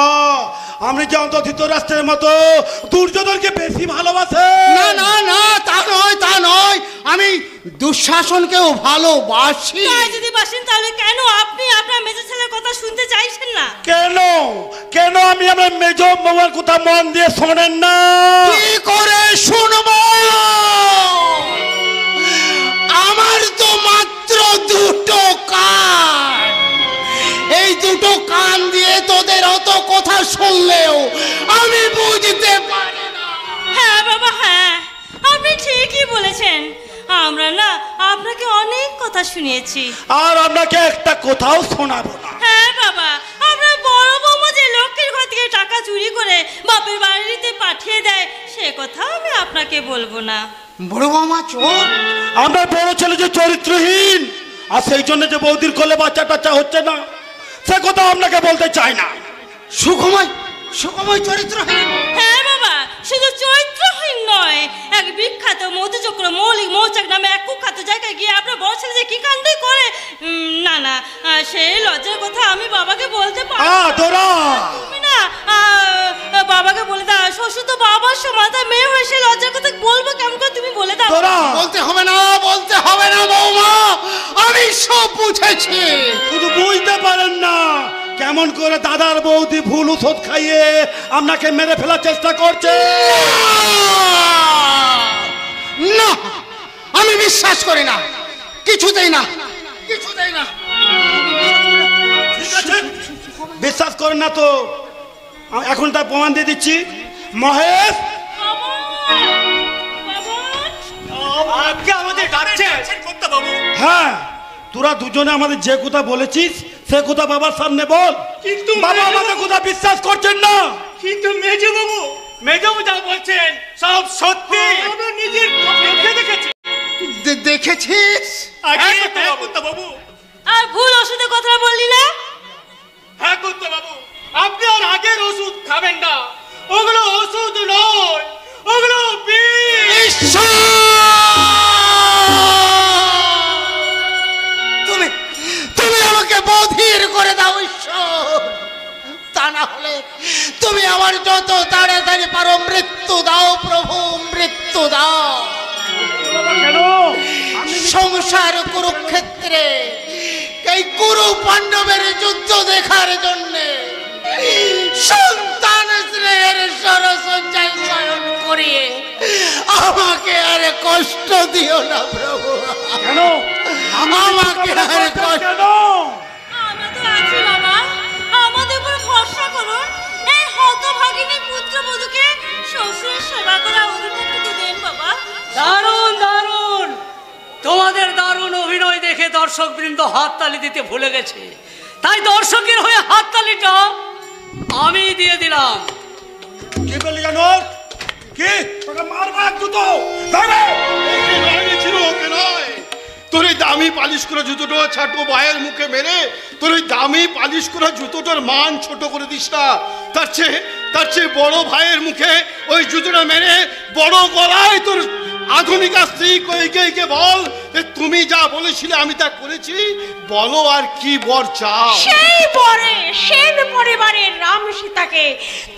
আপনি যে অন্তত ধৃতরাষ্ট্রের মতো দুর্যোধনকে বেশি ভালোবাসে।
না না না, তা নয়, তা নয়, আমি দুঃশাসনকেও ভালোবাসি।
তাই যদি বাসেন, তাহলে কেন আপনি আপনার মেজো ছেলের কথা শুনতে চাইছেন না?
কেন কেন আমি আমার মেজো বাবার কথা মন দিয়ে শোনেন না?
কি করে শুনবো? আমার তো মাত্র দুটো কান, এই দুটো কান দিয়ে তোদের অত কথা শুনলেও আমি বুঝতে পারি না।
হ্যাঁ বাবা হ্যাঁ, আপনি ঠিকই বলেছেন। আমরা না আপনাকে অনেক কথা শুনিয়েছি,
আর আপনাকে একটা কোথাও শোনাবো না।
হ্যাঁ বাবা, আপনার বড় বৌমা যে লক্ষ্মীর ঘর থেকে টাকা চুরি করে বাপের বাড়িতে পাঠিয়ে দেয়, সে কথা আমি আপনাকে বলবো না।
বড় বৌমা চোর?
আমার বড় ছেলে যে চরিত্রহীন, আর সেই জন্য যে বৌদির কোলে বাচ্চা টাচ্চা হচ্ছে না, সে কথা আপনাকে বলতে চাই না।
সুখময়, সুখময় চরিত্রহীন?
হ্যাঁ বাবা, শুধু চরিত্রহীন নয়, এক বিখ্যাত মধুচক্র মৌলিক মৌচাক নামে এক কুখ্যাত জায়গায় গিয়ে আপনার বড় ছেলে যে কি কাণ্ডই করে, না না, সেই লজ্জার কথা আমি বাবাকে বলতে পারি তুমি না। বাবাকে বলে দাও, শ্বশুর তো বাবার সমান, তার মেয়ে হয়ে সে লজ্জার কথা বলবো কেমন করে, তুমি বলে দাও।
বলতে হবে না, বলতে হবে না বৌমা, আমি সব বুঝেছি।
শুধু বুঝতে পারেন না,
কেমন করে দাদার বৌদি ভুল ওষুধ খাইয়ে আপনাকে মেরে ফেলার চেষ্টা করছে?
না, আমি বিশ্বাস করি না, কিছুতেই না, কিছুতেই না।
ঠিক আছে, বিশ্বাস করেন না তো এখন তার প্রমাণ দিয়ে দিচ্ছি। মহেশ,
আজকে আমাদের ডাকছেন বাবু?
হ্যাঁ, তোরা দুজনে আমাদের যে কথা বলেছিস সে কথা বাবার সামনে বল।
কিন্তু
বাবা আমাদের কথা বিশ্বাস করছেন না।
কিন্তু মেজবাবু যা বলছেন সব সত্যি, আমরা নিজের চোখে দেখেছি।
দেখেছিস?
বাবু,
আর ভুল ওষুধের কথা বললি না?
হ্যাঁ বাবু, আপনি আর আগের ওষুধ খাবেন না, ওগুলো ওষুধ নয়, ওগুলো বিষ।
তুমি আমাকে বধির করে দাও ঈশ্বর, তা না হলে তুমি আমার যত তাড়াতাড়ি পারো মৃত্যু দাও প্রভু, মৃত্যু দাও।
কেন?
সংসার কুরুক্ষেত্রে এই কুরু পাণ্ডবের যুদ্ধ দেখার জন্য সন্তান স্নেহের সরসজ্জায় শয়ন করিয়ে আমাকে আর কষ্ট দিও না প্রভু।
কেন?
আমাকে আর কষ্ট।
আমরা তো আছি বাবা, আমাদের উপর ভরসা করুন। এই হতভাগিনী পুত্রবধূকে শ্বশুরের সেবা করার অধিকারটুকু দেন বাবা।
দারুণ দারুণ, তোমাদের দারুণ অভিনয় দেখে দর্শকবৃন্দ হাততালি দিতে ভুলে গেছে, তাই দর্শকের হয়ে হাততালিটা আমি দিয়ে দিলাম।
কি বললি জানো? কি তোকে মারবো এক জুতো? ধরে
ছিল ওকে নয়, তোর এই দামি পালিশ করা জুতোটা ছাটু ভাইয়ের মুখে মেরে তোর ওই দামি পালিশ করা জুতোটার মান ছোট করে দিস না। তার চেয়ে বড় ভাইয়ের মুখে ওই জুতোটা মেরে বড় গলায় তোর আধুনিকা স্ত্রী কইকে বল যে তুমি যা বলেছিলে আমি তা করেছি, বলো আর কি বর চাও?
সেই বরে সেন পরিবারের রাম সীতাকে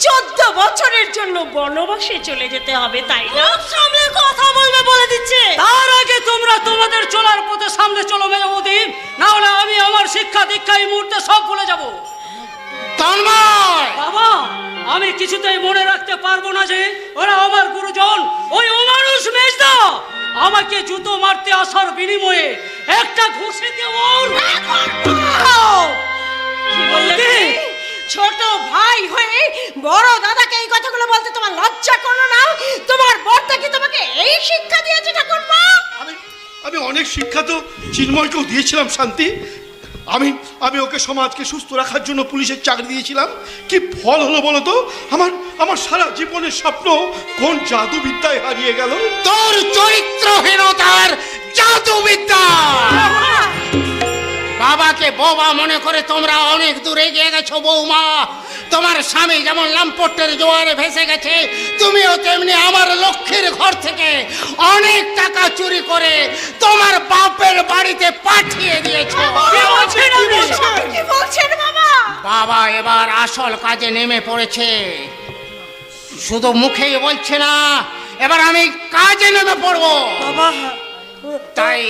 14 বছরের জন্য বনবাসে চলে যেতে হবে, তাই না?
সামনে কথা বলবে বলে দিচ্ছে।
তার আগে তোমরা তোমাদের চলার পথে সামনে চলো মেজবৌদি, না হলে আমি আমার শিক্ষা দীক্ষা এই মুহূর্তে সব ভুলে যাব।
তন্ময়,
বাবা, আমি কিছুতেই মনে রাখতে পারবো না যে ওরা আমার গুরুজন, ওই অমানুষ মেজদা আমাকে জুতো মারতে আসার বিনিময়ে একটা ঘুষি দিয়ে
কি বললে? ছোট ভাই হয়ে বড় দাদাকে এই কথাগুলো বলতে তোমার লজ্জা করলো না? তোমার বড়টা কি তোমাকে এই শিক্ষা দিয়েছে ঠাকুরমা?
আমি অনেক শিক্ষা তো চিন্ময়কেও দিয়েছিলাম শান্তি। আমি ওকে সমাজকে সুস্থ রাখার জন্য পুলিশের চাকরি দিয়েছিলাম। কি ফল হলো বলো তো? আমার সারা জীবনের স্বপ্ন কোন জাদুবিদ্যায় হারিয়ে গেল?
তোর চরিত্রহীনতার জাদুবিদ্যা। বাবাকে বোবা মনে করে তোমরা অনেক দূরে এগিয়ে গেছো বৌমা। তোমার স্বামী যেমন লাম্পটের জোয়ারে ভেসে গেছে, তুমিও তেমনি আমার লক্ষ্মীর ঘর থেকে অনেক টাকা চুরি করে তোমার বাপের বাড়িতে পাঠিয়ে দিয়েছো।
কি বলছেন বাবা?
বাবা এবার আসল কাজে নেমে পড়েছে, শুধু মুখেই বলছে না, এবার আমি কাজে নেমে পড়বো। তাই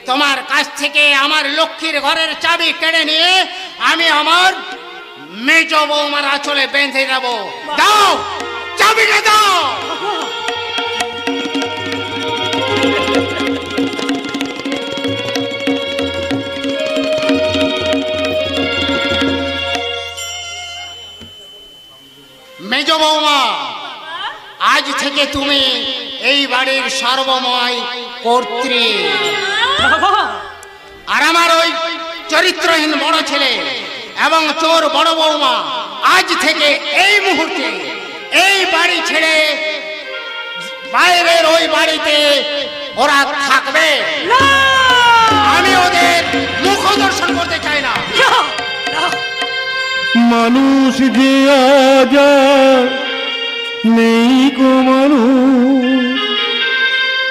তোমার কাছ থেকে আমার লক্ষ্মীর ঘরের চাবি কেড়ে নিয়ে আমি আমার মেজ বৌমার আঁচলে বেঁধে যাব। দাও চাবিটা দাও। মেজ বৌমা, আজ থেকে তুমি এই বাড়ির সর্বময় কর্ত্রী। আর আমার ওই চরিত্রহীন বড় ছেলে এবং চোর বড় বৌমা আজ থেকে এই মুহূর্তে এই বাড়ি ছেড়ে বাইরের ওই বাড়িতে ওরা থাকবে। আমি ওদের মুখ দর্শন করতে চাই না।
মানুষ যে আজ নেই গো মানুষ,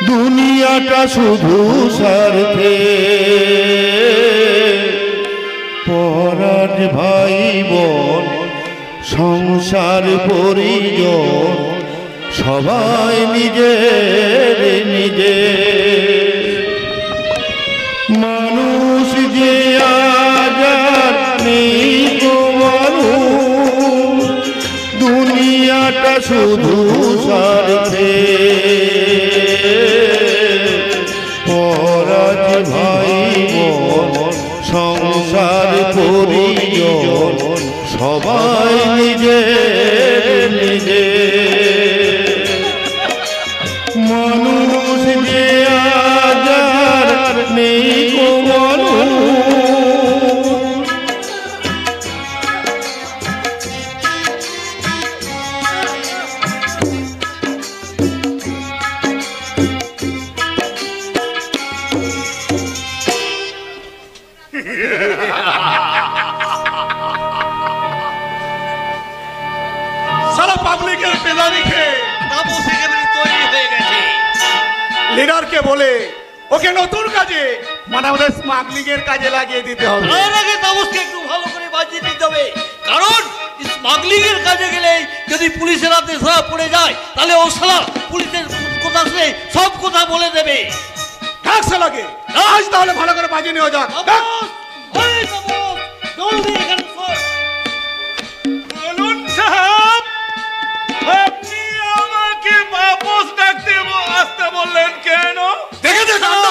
দুনিয়াটা শুধু স্বার্থে, পরাণ ভাই বোন সংসার পরিজন সবাই নিজের নিজে। মানুষ যে আজ নেই গো দুনিয়াটা শুধু স্বার্থে পরাজ ভাই বোন সংসার পরিজন সবাই নিজে নিজে মানুষ যে আজার নেই গো মানুষ
সারা পাবলিকের পেলানি খেয়ে তাপস একেবারে তৈরি হয়ে গেছে। লিডারকে বলে ওকে নতুন কাজে মানে আমাদের স্মাগলিং এর কাজে লাগিয়ে দিতে হবে।
তার আগে তাপসকে একটু ভালো করে বাজিয়ে দিতে হবে, কারণ স্মাগলিং এর কাজে গেলে যদি পুলিশের হাতে ধরা পড়ে যায় তাহলে ও শালা পুলিশের কথা শুনে সব কথা বলে দেবে।
ডাক শালাকে, আজ তাহলে ভালো করে বাজিয়ে নেওয়া যাক। ডাক।
ওই তাপস, জলদি এখানে সর।
বলুন সাহেব, আপনি আমাকে বাপস ডাকতে আসতে বললেন কেন? দেখে দে কাণ্ড,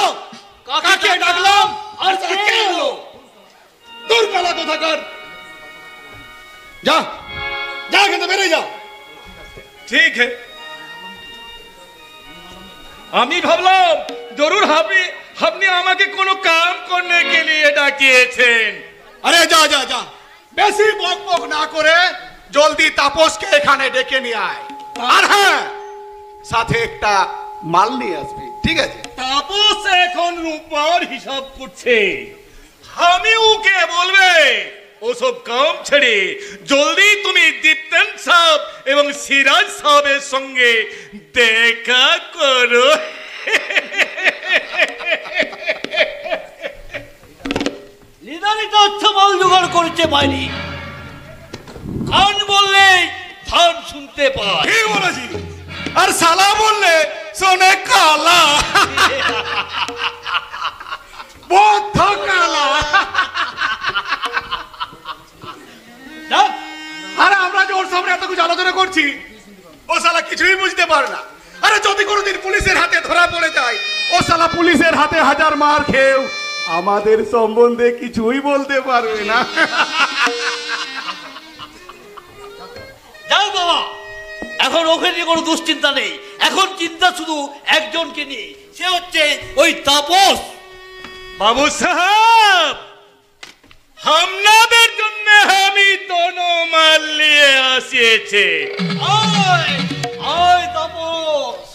কাকে ডাকলাম আর কে এলো? তোর পালা কোথাকার, যা যা এখান থেকে বেরিয়ে যা। ঠিক है, আমি ভাবলাম জরুর আপনি আমাকে কোনো কাম করने के लिए ডাকিয়েছেন। আরে যা যা যা, বেশি বক বক না করে জলদি তাপসকে এখানে ডেকে নিয়ে আয়। আর হ্যাঁ, সাথে একটা মাল নিয়ে আসবি, ঠিক আছে? তাপস এখন রূপার হিসাব করছে, আমি ওকে বলবে ওসব কাম ছেড়ে জলদি তুমি দীপ্তেন সাহেব এবং সিরাজ সাহেবের সঙ্গে দেখা করো।
লিডারিটা হচ্ছে মাল জোগাড় করেছে বাইরে, কান বললে ধান শুনতে পায়।
ঠিক বলেছি, আর সালা বললে শোনে কালা, বদ্ধ কালা। আরে আমরা যে ওর সামনে এত কিছু আলোচনা করছি, ও শালা কিছুই বুঝতে পারে না। আরে যদি কোনোদিন পুলিশের হাতে ধরা পড়ে যায়, ও শালা পুলিশের হাতে হাজার মার খেয়েও আমাদের সম্বন্ধে কিছুই বলতে পারবে না।
যাও বাবা, এখন ওকে নিয়ে কোনো দুশ্চিন্তা নেই, এখন চিন্তা শুধু একজনকে নিয়ে, সে হচ্ছে ওই তাপস।
বাবু সাহেব, আপনাদের জন্য আমি দোনো মাল নিয়ে আসিয়েছি।
আয় আয় তাপস,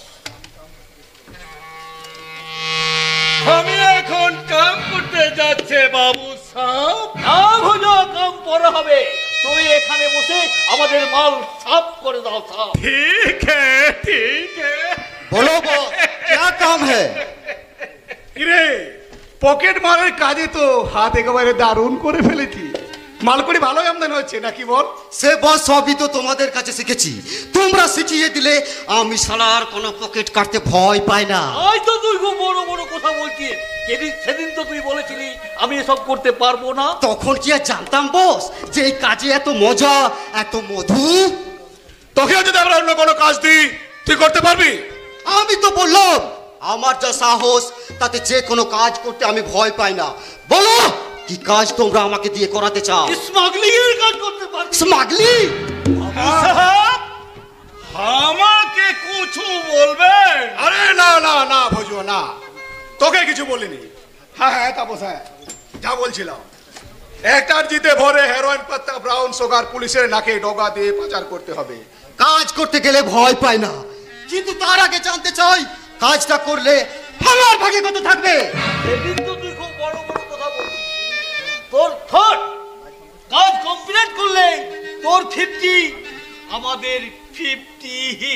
আমি এখন কাম করতে যাচ্ছে বাবু সাহেব।
কাম হলো কাম পরে হবে, তুই এখানে বসে আমাদের মাল সাফ করে দাও। সাফ।
ठीक है ठीक है।
बोलो बॉस, क्या काम है?
কিরে, পকেট মারের কাজে তো হাত একেবারে দারুণ করে ফেলেছি। মালকড়ি ভালোই আমদানি হচ্ছে নাকি বল?
সে বস সবই তো তোমাদের কাছে শিখেছি, তোমরা শিখিয়ে দিলে আমি শালার কোনো পকেট কাটতে ভয় পাই না।
আজ তো তুই খুব বড় বড় কথা বলছিস, সেদিন তো তুই বলেছিলি আমি এসব করতে পারবো না।
তখন কি আর জানতাম বস যে এই কাজে এত মজা, এত মধু।
তোকেও যদি আমরা অন্য কোনো কাজ দিই, তুই করতে পারবি?
আমি তো বললাম আমার যা সাহস, তাতে যে কোনো কাজ করতে আমি ভয় পাই না। বলো কি কাজ তোমরা আমাকে দিয়ে করাতে চাও?
স্মাগলিং এর কাজ করতে পারবি?
স্মাগলিং?
সাহেব, আমাকে কিছু বলবেন? আরে না না না ভজু না, তোকে কিছু বলিনি। হ্যাঁ হ্যাঁ তাপস, হ্যাঁ যা বলছিলাম, একটার জিতে ভরে হেরোইন পাত্তা ব্রাউন সুগার পুলিশের নাকে ডগা দিয়ে পাচার করতে হবে।
কাজ করতে গেলে ভয় পাই না, কিন্তু তার আগে জানতে চাই কাজটা করলে আমার ভাগে কত থাকবে?
সেদিন তো তুই খুব বড় বড় কথা বলছিস, তোর থট কাজ কমপ্লিট করলে তোর 50, আমাদের 50।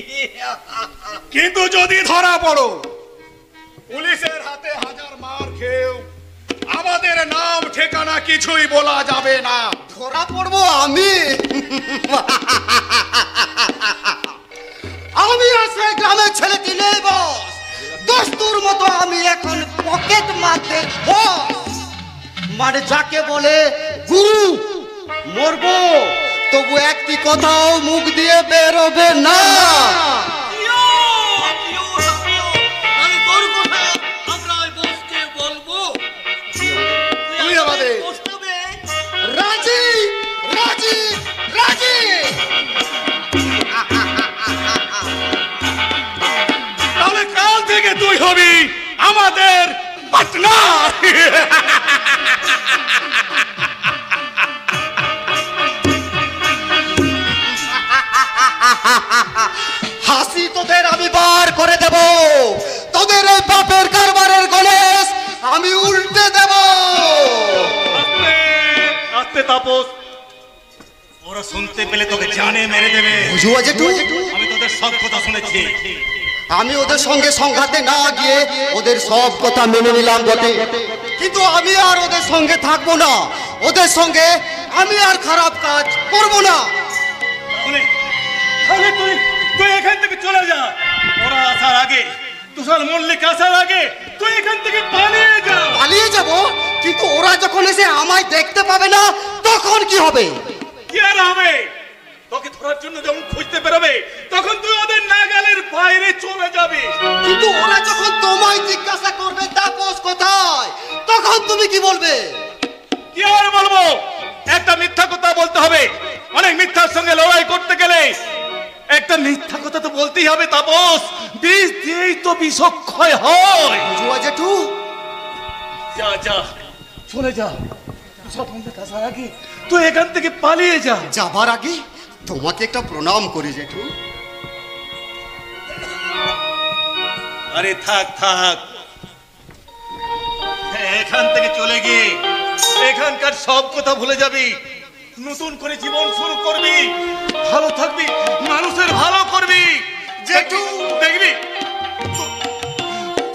কিন্তু যদি ধরা পড়ো, পুলিশের হাতে হাজার মার খেয়েও আমাদের নাম ঠিকানা কিছুই বলা যাবে না।
ধরা পড়বো আমি? আমি আসলে গ্রামের ছেলে দিলে বস, দস্তুর মতো আমি এখন পকেট মারতে বস, মানে যাকে বলে গুরু। মরবো তবু একটি কথাও মুখ দিয়ে বেরোবে না। তুই আমাদের রাজি রাজি রাজি।
তাহলে কাল থেকে তুই হবি আমাদের পার্টনার।
হাসি তোদের আমি বার করে দেব, তোদের এই বাপের কারবারের গণেশ আমি উল্টে দেব।
আস্তে তাপস, ওরা শুনতে পেলে তোকে জানে মেরে দেবে।
বুঝুয়া জেঠু,
আমি তোদের সব কথা শুনেছি।
আমি ওদের সঙ্গে সংঘাতে না গিয়ে ওদের সব কথা মেনে নিলাম বটে, কিন্তু আমি আর ওদের সঙ্গে থাকবো না। ওদের সঙ্গে আমি আর খারাপ কাজ করব না।
তাহলে তুই এখান থেকে চলে যা। ওরা আসার আগে, তুষার মল্লিক আসার আগে তুই এখান থেকে পালিয়ে যা।
পালিয়ে যাব? কিন্তু ওরা যখন এসে আমায় দেখতে পাবে না তখন কি হবে?
কি আর হবে? তোকে ধরার জন্য যখন খুঁজতে বেরোবে তখন তুই ওদের নাগালের বাইরে চলে যাবি।
কিন্তু ওরা যখন তোমায় জিজ্ঞাসা করবে তাপস কোথায়, তখন তুমি কি বলবে?
কি আর বলবো? একটা মিথ্যা কথা বলতে হবে। অনেক মিথ্যার সঙ্গে লড়াই করতে গেলে একটা মিথ্যা কথা তো বলতেই হবে তাপস। বিষ দিয়েই তো বিষক্ষয় হয়।
বুঝুয়া জেঠু,
যা যা চলে যা। আসার আগে তুই এখান থেকে পালিয়ে যা।
যাবার আগে তোমাকে একটা প্রণাম করি জেঠু।
আরে থাক থাক, এখান থেকে চলে গিয়ে এখানকার সব কথা ভুলে যাবি। নতুন করে জীবন শুরু করবি, ভালো থাকবি, মানুষের ভালো করবি। জেঠু দেখবি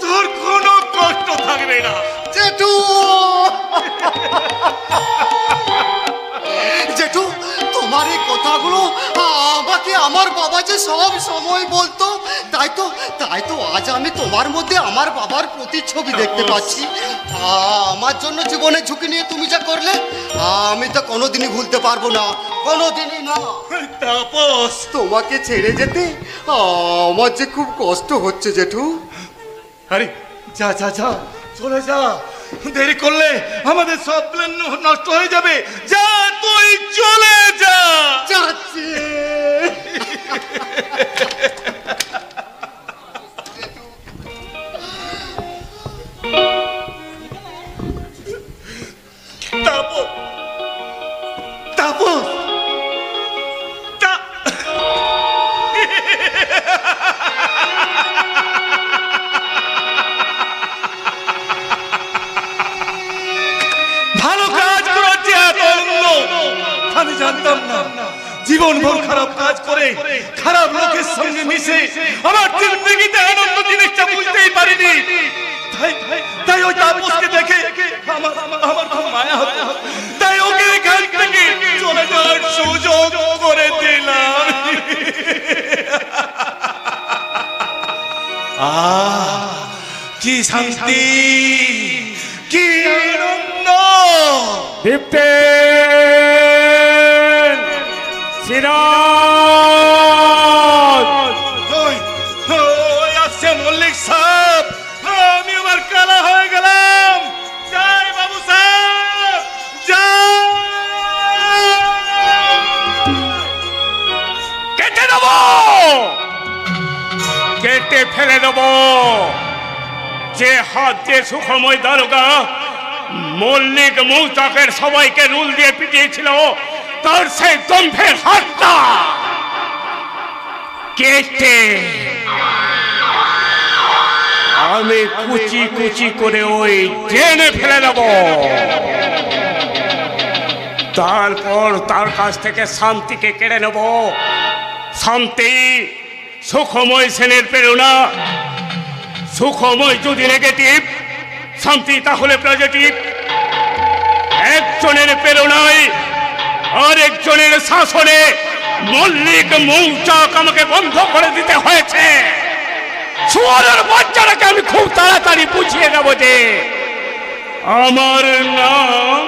তোর কোনো কষ্ট থাকবে না।
জেঠু জেঠু, তোমার এই কথাগুলো আমাকে আমার বাবা যে সব সময় বলতো, তাই তো আজ আমি তোমার মধ্যে আমার বাবার প্রতিচ্ছবি দেখতে পাচ্ছি। আমার জন্য জীবনে ঝুঁকি নিয়ে তুমি যা করলে আমি তো কোনোদিনই ভুলতে পারবো না, কোনোদিনই না।
তাপস,
তোমাকে ছেড়ে যেতে আমার যে খুব কষ্ট হচ্ছে জেঠু।
আরে যা যা যা চলে যা, দেরি করলে আমাদের সব প্ল্যান নষ্ট হয়ে যাবে। যা তুই চলে যা।
যাচ্ছি।
তাপস তাপস ভালো কাজ করার যে এত আনন্দ আমি জানতাম না। জীবন ভর খারাপ কাজ করে খারাপ লোকের সঙ্গে মিশে আমার জিন্দগিতে আনন্দ জিনিসটা বুঝতেই পারিনি। তাই ওই তাপসকে দেখে আমার খুব মায়া হতো। তাই ওকে এখান থেকে চলে যাওয়ার সুযোগ করে দিলাম। কি শান্তি, কি আনন্দ।
দীপ্তেন, সিরাজ,
ওই আসছে মল্লিক সাহেব। আমি আবার কালা হয়ে গেলাম। যাই বাবু সাহেব, যাই।
কেটে দেব, কেটে ফেলে দেব যে হাত দিয়ে সুখময় দারোগা মল্লিক মৌচাকের সবাইকে রুল দিয়ে পিটিয়েছিল, তার সেই দম্ভের হাতটা কেটে আমি কুচি কুচি করে ওই ট্রেনে ফেলে দেব। তারপর তার কাছ থেকে শান্তিকে কেড়ে নেব। শান্তি সুখময় সেনের প্রেরণা। সুখময় যদি নেগেটিভ, শান্তি তাহলে পজিটিভ। একজনের প্রেরণায় আর একজনের শাসনে মল্লিক মৌচাক আমাকে বন্ধ করে দিতে হয়েছে। শুয়োরের বাচ্চাটাকে আমি খুব তাড়াতাড়ি বুঝিয়ে দেব যে আমার নাম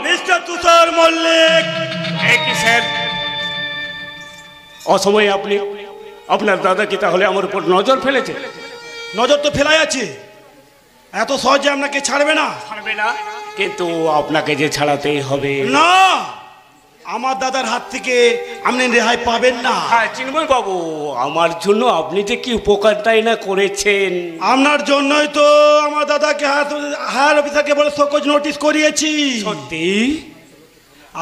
মিস্টার তুষার মল্লিক।
এই কিসের অসময়ে আপনি আপনার দাদা কি তাহলে আমার উপর নজর ফেলেছে?
নজর তো ফেলাই আছে, এত সহজে আপনাকে ছাড়বে না।
ছাড়বে না, কিন্তু আপনাকে যে ছাড়াতেই হবে।
না, আমার দাদার হাত থেকে আপনি রেহাই পাবেন না।
হ্যাঁ চিন্ময় বাবু, আমার জন্য আপনি যে কি উপকারটাই না করেছেন।
আপনার জন্যই তো আমার দাদাকে হায়ার অফিসারকে বলে সকোজ নোটিশ করিয়েছি।
সত্যি?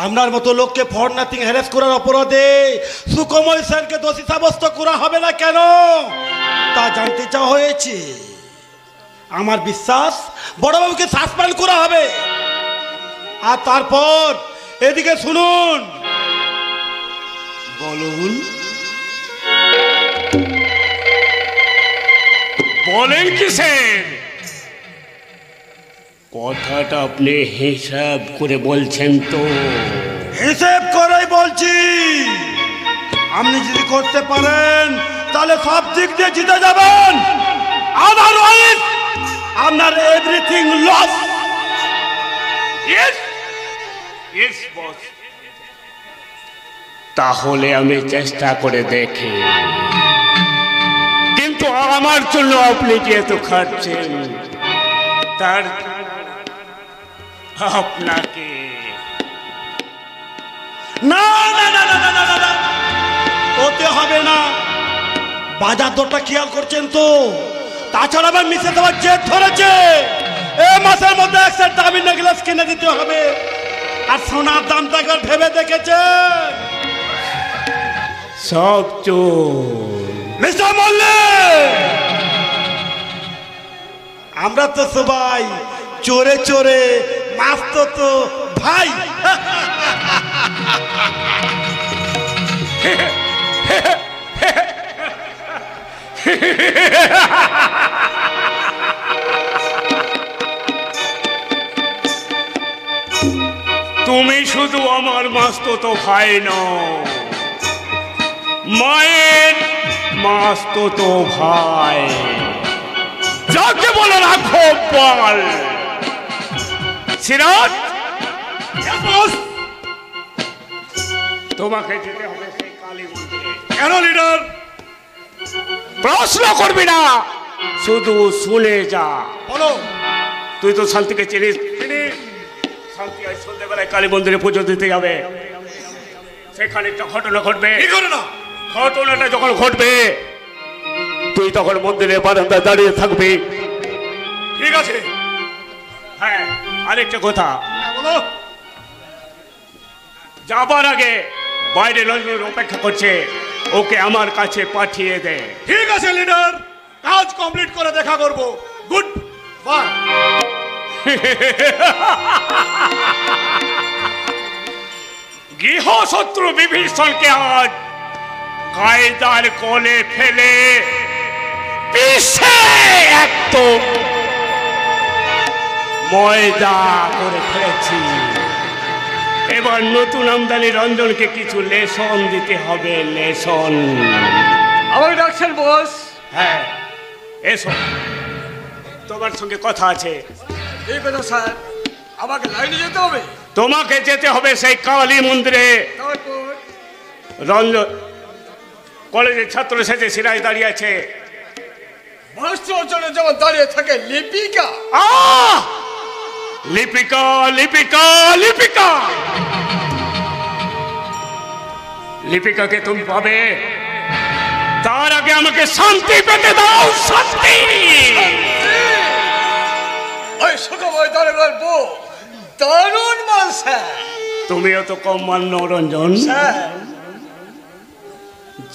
আপনার মতো লোককে ফর নাথিং হ্যারাস করার অপরাধে সুকময় স্যারকে দোষী সাব্যস্ত করা হবে না কেন তা জানতে চাওয়া হয়েছে। আমার বিশ্বাস বড়বাবুকে সাসপেন্ড করা হবে। আর তারপর এদিকে শুনুন।
বলুন, বলেন কিসের কথাটা? আপনি হিসাব করে বলছেন তো?
হিসেব করেই বলছি। আপনি যদি করতে পারেন তাহলে সব দিক দিয়ে জিতে যাবেন, আদারওয়াইজ আপনার everything loss.
Yes yes boss, তাহলে আমি চেষ্টা করে দেখি। কিন্তু আমার জন্য আপনি যেহেতু খাচ্ছেন, তার আপনাকে
না না না না না না না, ওতে হবে না। বাজার দরটা খেয়াল করছেন তো? তাছাড়া আমার মিশে দেওয়ার জেদ ধরেছে। এ মাসের মধ্যে এক সেট দামি নেকলেস কিনে দিতে হবে। আর সোনার দামটা একবার ভেবে দেখেছেন?
সব চোর।
মিস্টার মল্লিক, আমরা তো সবাই চোরে চোরে মাস্ত তো ভাই।
তুমি শুধু আমার মাস্তুতো ভাই নও, মায়ের মাস্তুতো ভাই, যাকে বলে রাখো বল। সিরাজ, তোমাকে যেতে হবে সেই কালী মন্দিরে।
কেন লিডার?
প্রশ্ন করবি না, শুধু শুনে যা।
বলো।
তুই তো শান্তিকে চিনিস। শান্তি আজ সন্ধ্যেবেলায় কালী মন্দিরে পুজো দিতে যাবে। সেখানে একটা ঘটনা ঘটবে।
কি ঘটনা?
ঘটনাটা যখন ঘটবে তুই তখন মন্দিরের বারান্দায় দাঁড়িয়ে থাকবি।
ঠিক আছে।
হ্যাঁ, আরেকটা কথা,
বলো।
যাবার আগে বাইরে রঞ্জন অপেক্ষা করছে, ওকে আমার কাছে পাঠিয়ে দে।
ঠিক আছে লিডার, কাজ কমপ্লিট করে দেখা করব। Good bye.
গৃহশত্রু বিভীষণকে আজ কায়দার কোলে ফেলে পিছে একদম ময়দা করে ফেলেছি। এবার নতুন আমদানি রঞ্জনকে কিছু লেসন দিতে হবে। লেসন।
আমাকে ডাকছেন বস?
হ্যাঁ, এসো, তোমার সঙ্গে কথা আছে।
এই কথা স্যার, আমাকে লাইনে যেতে হবে।
তোমাকে যেতে হবে সেই কালী মন্দিরে।
তারপর
রঞ্জন কলেজের ছাত্র সেজে সিরাজ দাঁড়িয়ে আছে।
মাস্টার অঞ্চলে যেমন দাঁড়িয়ে থাকে লিপিকা।
লিপিকা, লিপিকা, লিপিকা, লিপিকাকে তুমি পাবে। তার আগে আমাকে শান্তি পেতে দাও। শান্তি।
ওই সুখময় দারোগার বউ দারুণ মাল স্যার।
তুমিও তো কম মান্য রঞ্জন।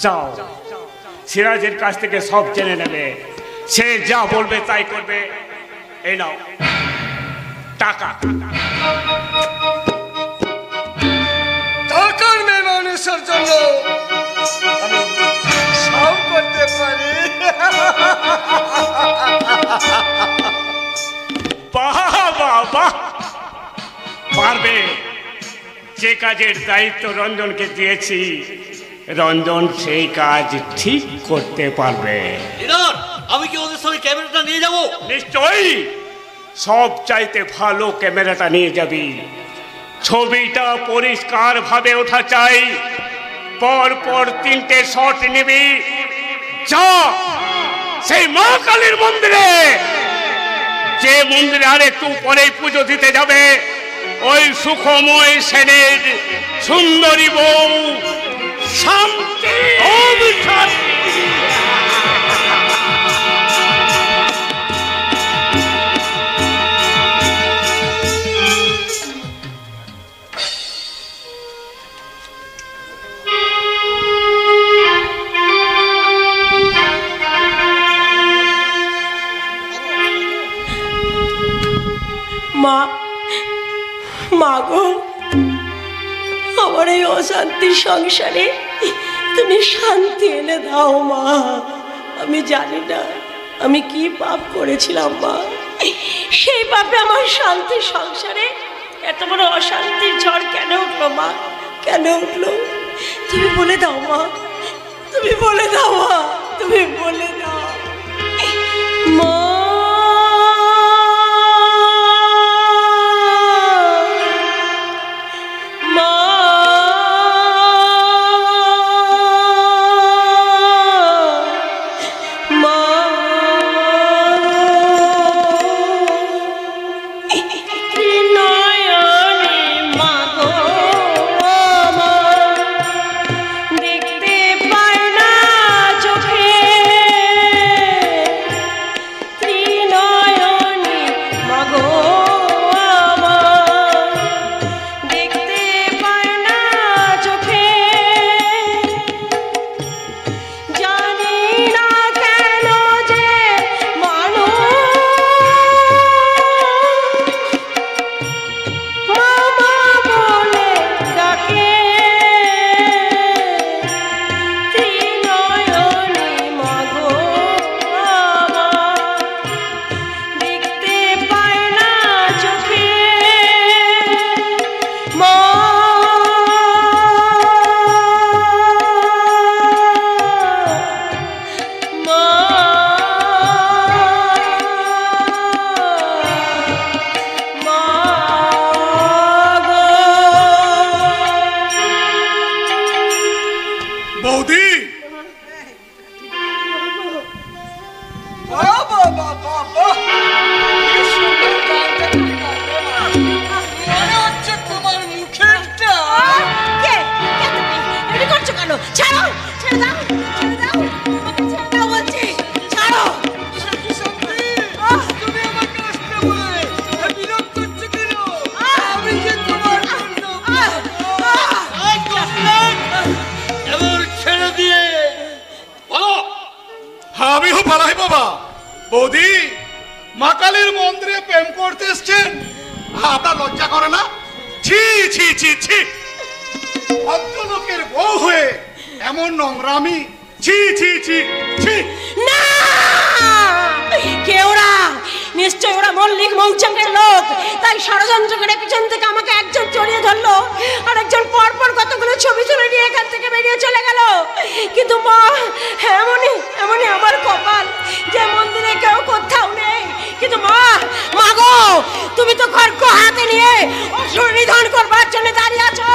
যাও, সিরাজের কাছ থেকে সব জেনে নেবে। সে যা বলবে তাই করবে। এই নাও টাকা।
টাকার মেয়ে মানুষের জন্য আমি সব করতে পারি।
বাহ বাহ বাহ, পারবে। যে কাজের দায়িত্ব রঞ্জনকে দিয়েছি, রঞ্জন সেই কাজ ঠিক করতে পারবে।
আমি কি ওদের সঙ্গে ক্যামেরাটা নিয়ে যাব?
নিশ্চয়ই, সব চাইতে ভালো ক্যামেরাটা নিয়ে যাবি। ছবিটা পরিষ্কার ভাবে ওঠা চাই। পর পর 3টে শট নিবি, যা সেই মা কালীর মন্দিরে, যে মন্দিরে আর একটু পরেই পুজো দিতে যাবে ওই সুখময় সেনের সুন্দরী বউ শান্তি।
মা, মা গো, আমার এই অশান্তির সংসারে তুমি শান্তি এনে দাও মা। আমি জানি না আমি কি পাপ করেছিলাম মা, সেই পাপে আমার শান্তির সংসারে এত বড় অশান্তির ঝড় কেন উঠলো মা, কেন উঠলো? তুমি বলে দাও মা, তুমি বলে দাও মা, তুমি বলে দাও মা।
আমিও পালাই বাবা। বৌদি, মা কালীর মন্দিরে প্রেম করতে এসছেন, আপনার লজ্জা করে না? ছি ছি ছি ছি, ভদ্রলোকের বউ হয়ে এমন নোংরামি, ছি ছি ছি ছি।
না, কে ওরা? নিশ্চয় ওরা মল্লিক মৌচাকের লোক, তাই ষড়যন্ত্র করে পিছন থেকে আমাকে একজন জড়িয়ে ধরলো আর একজন পরপর কতগুলো ছবি তুলে নিয়ে এখান থেকে বেরিয়ে চলে গেল। কিন্তু মা, এমনই এমনই আমার কপাল যে মন্দিরে কেউ কোথাও নেই। কিন্তু মা, মা গো, তুমি তো খড়গ হাতে নিয়ে অসুর নিধন করবার জন্য দাঁড়িয়ে আছো,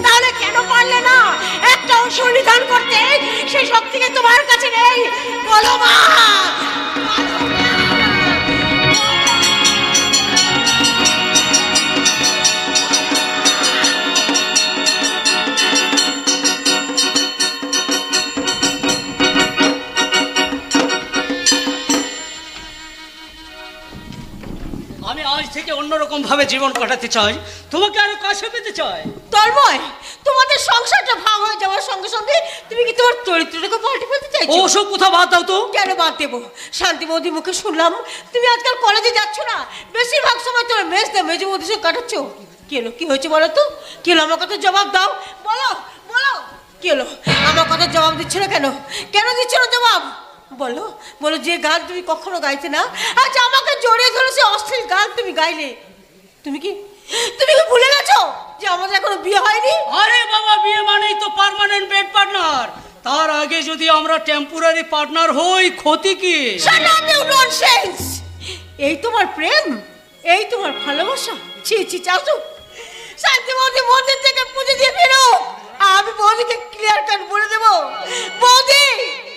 তাহলে কেন পারলে না একটা অসুর নিধন করতে? সেই শক্তিকে তোমার কাছে নেই, বলো মা।
আমি আজ থেকে অন্যরকম ভাবে জীবন কাটাতে চাই, তোমাকে আরো কাছে পেতে চাই।
তন্ময়, তোমাদের সংসারটা ভাগ হয়ে যাওয়ার সঙ্গে সঙ্গে তুমি কি তোমার চরিত্রটাকে পাল্টে ফেলতে চাইছো?
ওসব কথা বাদ দাও তো।
কেন বাদ দেবো? শান্তি বৌদির মুখে শুনলাম তুমি আজকাল কলেজে যাচ্ছ না, বেশিরভাগ সময় তোমার মেজদা মেজো বৌদির সঙ্গে কাটাচ্ছ। কি হলো, কি হয়েছে বলো তো? কি হলো, আমার কথা জবাব দাও, বলো বলো, কি হলো? আমার কথা জবাব দিচ্ছ না কেন? কেন দিচ্ছ না জবাব? বলো বলো, যে গান তুমি কখনো গাইতে না, আজ আমাকে জড়িয়ে ধরে সে অশ্লীল গান তুমি গাইলে। তুমি কি ভুলে গেছো যে আমাদের এখনো বিয়ে হয়নি?
আরে বাবা, বিয়ে মানেই তো পার্মানেন্ট বেড পার্টনার। তার আগে যদি আমরা টেম্পোরারি পার্টনার হই, ক্ষতি কি?
Shut up, you nonsense! এই তোমার প্রেম, এই তোমার ভালোবাসা? ছি ছি, চাচু, শান্তি বৌদি মন্দির থেকে পুজো দিয়ে ফেরো, আমি বৌদিকে ক্লিয়ার কাট বলে দেবো, বৌদি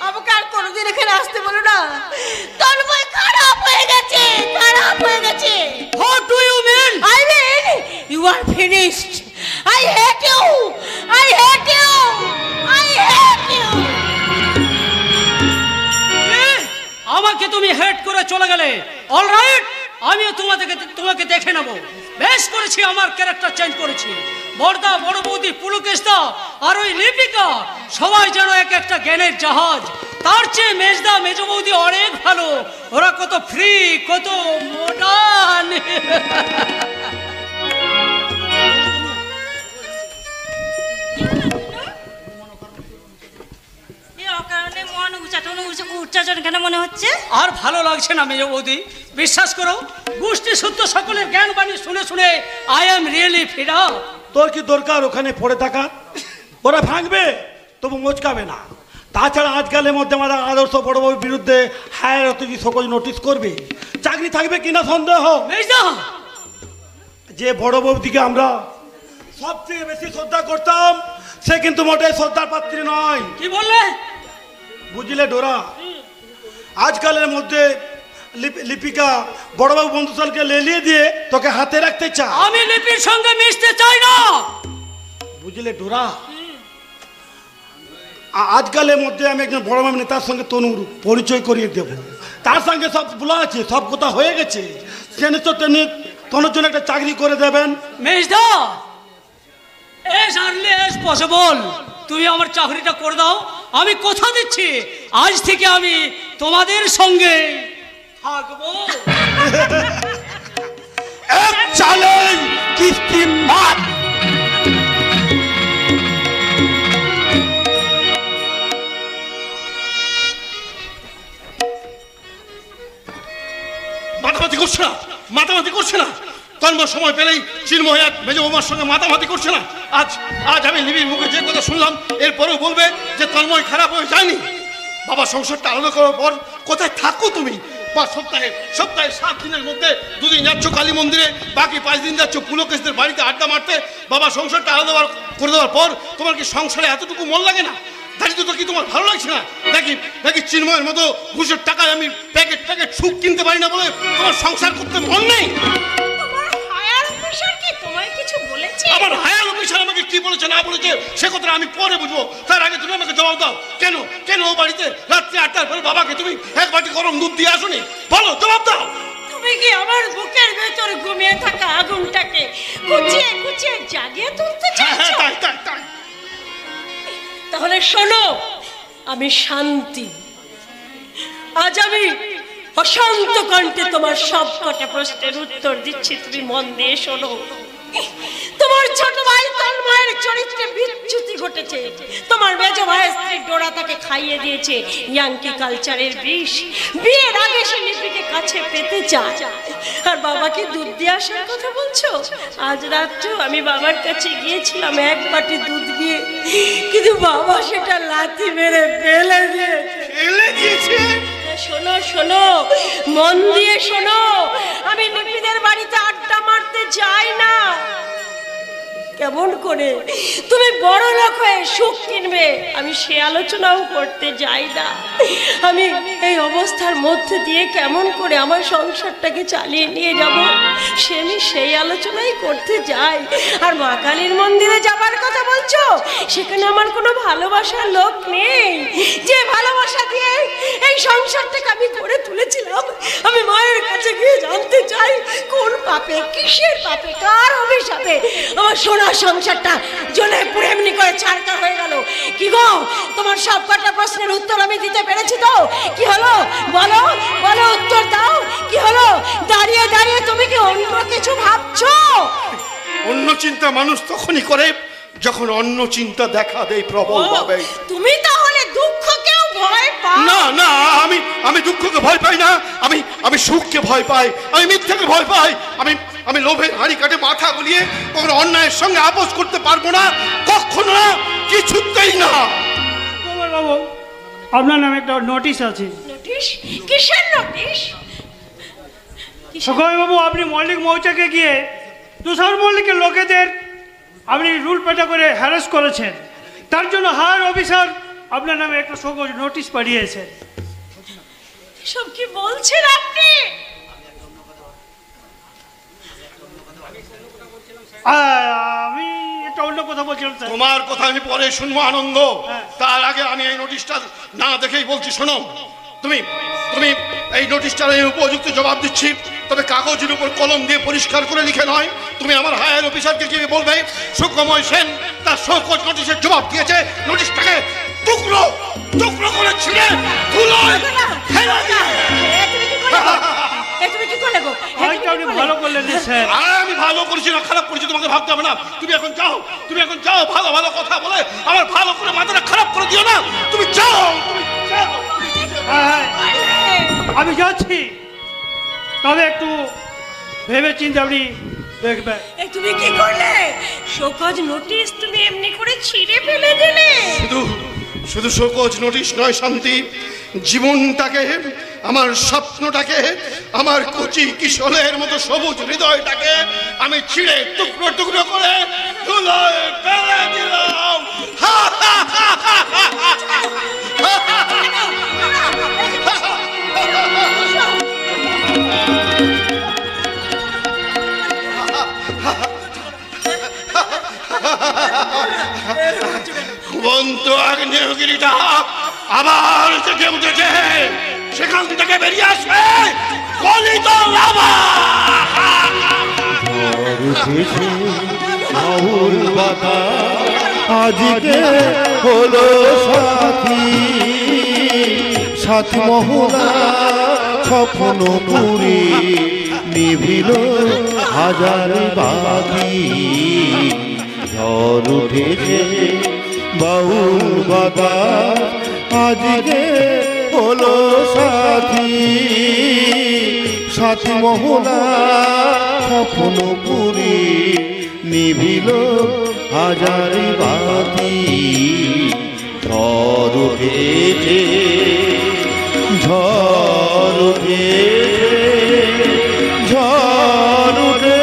আমাকে আর কোনোদিন এখানে আসতে বলো না। তন্ময় খারাপ হয়ে গেছে, খারাপ হয়ে গেছে।
What do you mean?
I mean you are finished. I hate you. I hate you. I hate you.
আমাকে তুমি হেড করে চলে গেলে, অলরাইট, আমিও তোমাকে দেখে নেব। বেশ করেছি, আমার ক্যারেক্টার চেঞ্জ করেছি। বড়দা, বড় বৌদি, পুলকেশদা আর ওই লিপিকা সবাই যেন এক একটা জ্ঞানের জাহাজ। তার চেয়ে মেজদা, মেজ বৌদি অনেক ভালো। ওরা কত ফ্রি, কত মডার্ন।
কেন মনে হচ্ছে?
আর ভালো লাগছে না মেজ বৌদি, বিশ্বাস করো। গোষ্ঠী সূত্র সকলের জ্ঞান বাণী শুনে শুনে I am really feed up.
তোর কি দরকার ওখানে পড়ে থাকা? ওরা ভাঙবে তবু মোচকাবে না। তাছাড়া আজকালের মধ্যে আমাদের আদর্শ বড়বাবুর বিরুদ্ধে হায়ার অথরিটি সকল নোটিশ করবে। চাকরি থাকবে কিনা সন্দেহ। যে বড়বাবুর দিকে আমরা সবচেয়ে বেশি শ্রদ্ধা করতাম, সে কিন্তু মোটেই শ্রদ্ধার পাত্রী নয়।
কি বললে?
বুঝলে ডোরা, আজকালের মধ্যে লিপিকা বড়বাবু বন্ধুশালকে লেলিয়ে দিয়ে তোকে হাতে রাখতে চায়।
আমি লিপির সঙ্গে মিশতে চাই না।
বুঝলে ডোরা, আজকালের মধ্যে আমি একজন বড় মাম নেতার সঙ্গে তনুর পরিচয় করিয়ে দেব। তার সঙ্গে সব বলা আছে, সব কথা হয়ে গেছে। সে নিশ্চয় তনুর জন্য একটা চাকরি করে দেবেন।
মেজদা, এস আর্লি এস পসিবল, তুমি আমার চাকরিটা করে দাও। আমি কথা দিচ্ছি, আজ থেকে আমি তোমাদের সঙ্গে থাকবো।
এক চ্যালেঞ্জ কিস্তি মার।
মাতামাতি করছে না, মাতামাতি করছে না। তন্ময় সময় পেলেই চিন্ময় আর মেজ বৌমার সঙ্গে মাতামাতি করছে না। আজ আমি লিপির মুখে যে কথা শুনলাম, এরপরেও বলবে যে তন্ময় খারাপ হয়ে যায়নি। বাবা সংসারটা আলাদা করার পর কোথায় থাকো তুমি? বা সপ্তাহে 7 দিনের মধ্যে 2 দিন যাচ্ছ কালী মন্দিরে, বাকি 5 দিন যাচ্ছ পুলকেশদের বাড়িতে আড্ডা মারতে। বাবা সংসারটা আলাদা করে দেওয়ার পর তোমার কি সংসারে এতটুকু মন লাগে না? দাঁড়িয়ে তো কি তোমার ভালো লাগছে না? নাকি চিন্ময়ের মতো ঘুষের টাকায় আমি প্যাকেট সুখ কিনতে পারি না বলে তোমার সংসার করতে মন নেই? আমার হায়ার অফিসার আমাকে কি বলেছে না বলেছে সে কথাটা আমি পরে বুঝবো। তার আগে তুমি আমাকে জবাব দাও, কেন ও বাড়িতে রাত্রি 8টার পরে বাবাকে তুমি 1 বাটি গরম দুধ দিয়ে আসোনি? বলো, জবাব দাও।
তুমি কি আমার বুকের ভেতর ঘুমিয়ে থাকা আগুনটাকে কুচিয়ে কুচিয়ে জাগিয়ে তুলতে চাইছো?
তাই।
তাহলে শোনো, আমি শান্তি। আজ আমি অশান্ত কণ্ঠে তোমার সব কটা প্রশ্নের উত্তর দিচ্ছি, তুমি মন দিয়ে শোনো। তোমার ছোট ভাই তন্ময়ের চরিত্রে বিচ্যুতি ঘটেছে। তোমার মেজ ভাইয়ের স্ত্রী ডোরা তাকে খাইয়ে দিয়েছে ইয়াঙ্কি কালচারের বিষ। বিয়ের আগে সে লিপিকে কাছে পেতে চায়, আর বাবাকে দুধ দিয়ে আসার কথা বলছো। আজ রাত্রেও আমি বাবার কাছে গিয়েছিলাম 1 বাটি দুধ দিয়ে, কিন্তু বাবা সেটা লাথি মেরে ফেলে দিয়েছে। শোনো, মন দিয়ে শোনো, আমি লিপিদের বাড়িতে আড্ডা মারতে যাই না। কেমন করে তুমি বড় লোক হয়ে সুখ কিনবে, আমি সে আলোচনাও করতে যাই না। আমি এই অবস্থার মধ্যে দিয়ে কেমন করে আমার সংসারটাকে চালিয়ে নিয়ে যাব, আমি সেই আলোচনাই করতে যাই। আর মা কালীর মন্দিরে যাবার কথা বলছো, সেখানে আমার কোনো ভালোবাসার লোক নেই। যে ভালোবাসা দিয়ে এই সংসারটাকে আমি গড়ে তুলেছিলাম, আমি মায়ের কাছে গিয়ে জানতে চাই কোন পাপে, কিসের পাপে, কার অভিশাপে আমার সোনা সংসারটা জ্বলে পুড়ে এমনি করে ছাড়কা হয়ে গেল। কি গো, তোমার সব কটা প্রশ্নের উত্তর আমি দিতে পেরেছি তো? কি হলো বলো, উত্তর দাও। কি হলো? দাঁড়িয়ে দাঁড়িয়ে তুমি কি অন্য কিছু ভাবছো?
অন্য চিন্তা মানুষ তখনই করে যখন অন্য চিন্তা দেখা দেয় প্রবল ভাবে।
তুমি তাহলে দুঃখকেও ভয় পাও?
না, আমি দুঃখকে ভয় পাই না। আমি সুখকে ভয় পাই, আমি মিথ্যাকে ভয় পাই। আমি লোভের হাঁড়ি কাটে মাথা গলিয়ে কখনো অন্যায়ের সঙ্গে আপোষ করতে পারবো না, কখনো না, কিছুতেই না।
বাবু, আপনার নামে একটা নোটিশ আছে।
নোটিশ? কিসের নোটিশ?
বাবু, আপনি মল্লিক মৌচাকে গিয়ে তুষার মল্লিকের লোকেদের আপনি রুল পেটা করে হ্যারাস করেছেন। তার জন্য হায়ার অফিসার আপনার নামে একটা সহজ নোটিশ পাঠিয়েছে।
সব কি বলছেন আপনি?
আমি একটা অন্য কথা বলছিলাম স্যার।
তোমার কথা আমি পরে শুনবো আনন্দ, তার আগে আমি এই নোটিশটা না দেখেই বলছি, শোনো। তুমি তুমি এই নোটিশটার উপযুক্ত জবাব দিচ্ছি, তবে কাগজের উপর কলম দিয়ে পরিষ্কার করে লিখে নয়। তুমি আমার হায়ার অফিসারকে গিয়ে বলবে সুখময় সেন তার সকল নোটিশের জবাব দিয়েছে, নোটিশটাকে টুকরো টুকরো করে ছিঁড়ে ধুলোয় ফেলে দিয়ে।
তুমি কি করলে গো?
আপনি ভালো করলেন স্যার।
আমি ভালো করেছি না খারাপ করেছি তোমাকে ভাবতে হবে না। তুমি এখন যাও, তুমি এখন যাও, ভালো ভালো কথা বলে আমার ভালো করে মাথাটা খারাপ করে দিও না। তুমি যাও, তুমি যাও।
আমি যাচ্ছি, তবে একটু ভেবে চিন্তে আপনি দেখবেন।
তুমি কি করলে? শোকজ নোটিশ তুমি এমনি করে ছিঁড়ে ফেলে দিলে।
শুধু শোকজ নোটিশ নয় শান্তি, জীবনটাকে, আমার স্বপ্নটাকে, আমার কচি কিশোরের মতো সবুজ হৃদয়টাকে আমি ছিঁড়ে টুকরো টুকরো করে ধুলোয় ফেলে দিলাম। ঘুমন্ত আগ্নেয়গিরিটা আবার জেগে উঠেছে, সেখান থেকে বেরিয়ে আসবে গলিত লাভা।
আজকে হলো সাথী সাথী মহলা স্বপ্ন পুরি নিভিল হাজার বাতি। ঝড় উঠেছে বাউল বাতাস আজকে হলো সাথী সাথী মহলা স্বপ্ন পুরি নিভিল হাজার বাতি। ঝড় উঠেছে ঝড় উঠেছে ঝড় উঠেছে।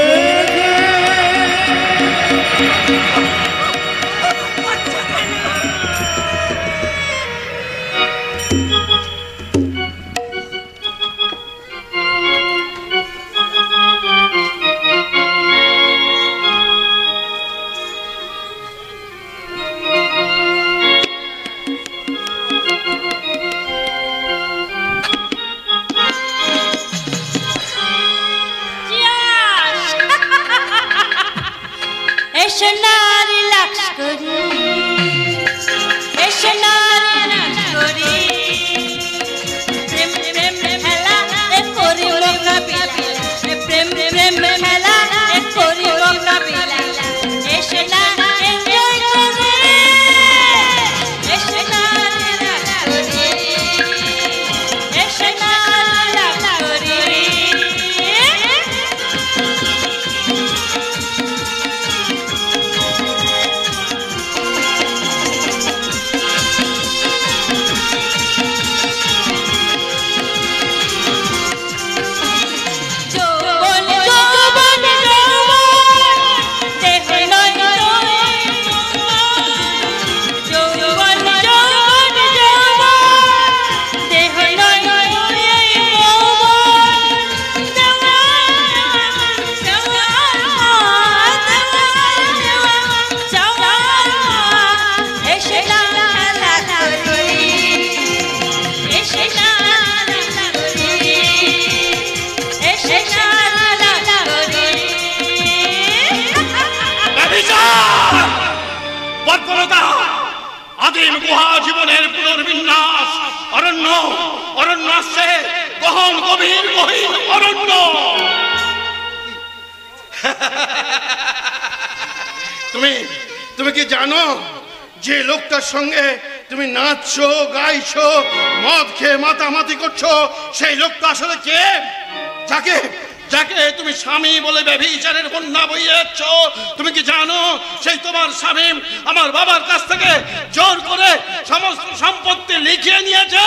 আদিম গুহা জীবনের পুনর্বিন্যাস, অরণ্য অরণ্য আসছে, গহন গভীর গহীন অরণ্য। তুমি তুমি কি জানো যে লোকটার সঙ্গে তুমি নাচছো, গাইছো, মদ খেয়ে মাতামাতি করছো, সেই লোকটা আসলে কে? যাকে যাকে তুমি স্বামী বলে ব্যভিচারের বন্যা বইয়ে যাচ্ছ, তুমি কি জানো সেই তোমার স্বামী আমার বাবার কাছ থেকে জোর করে সমস্ত সম্পত্তি লিখিয়ে নিয়েছে?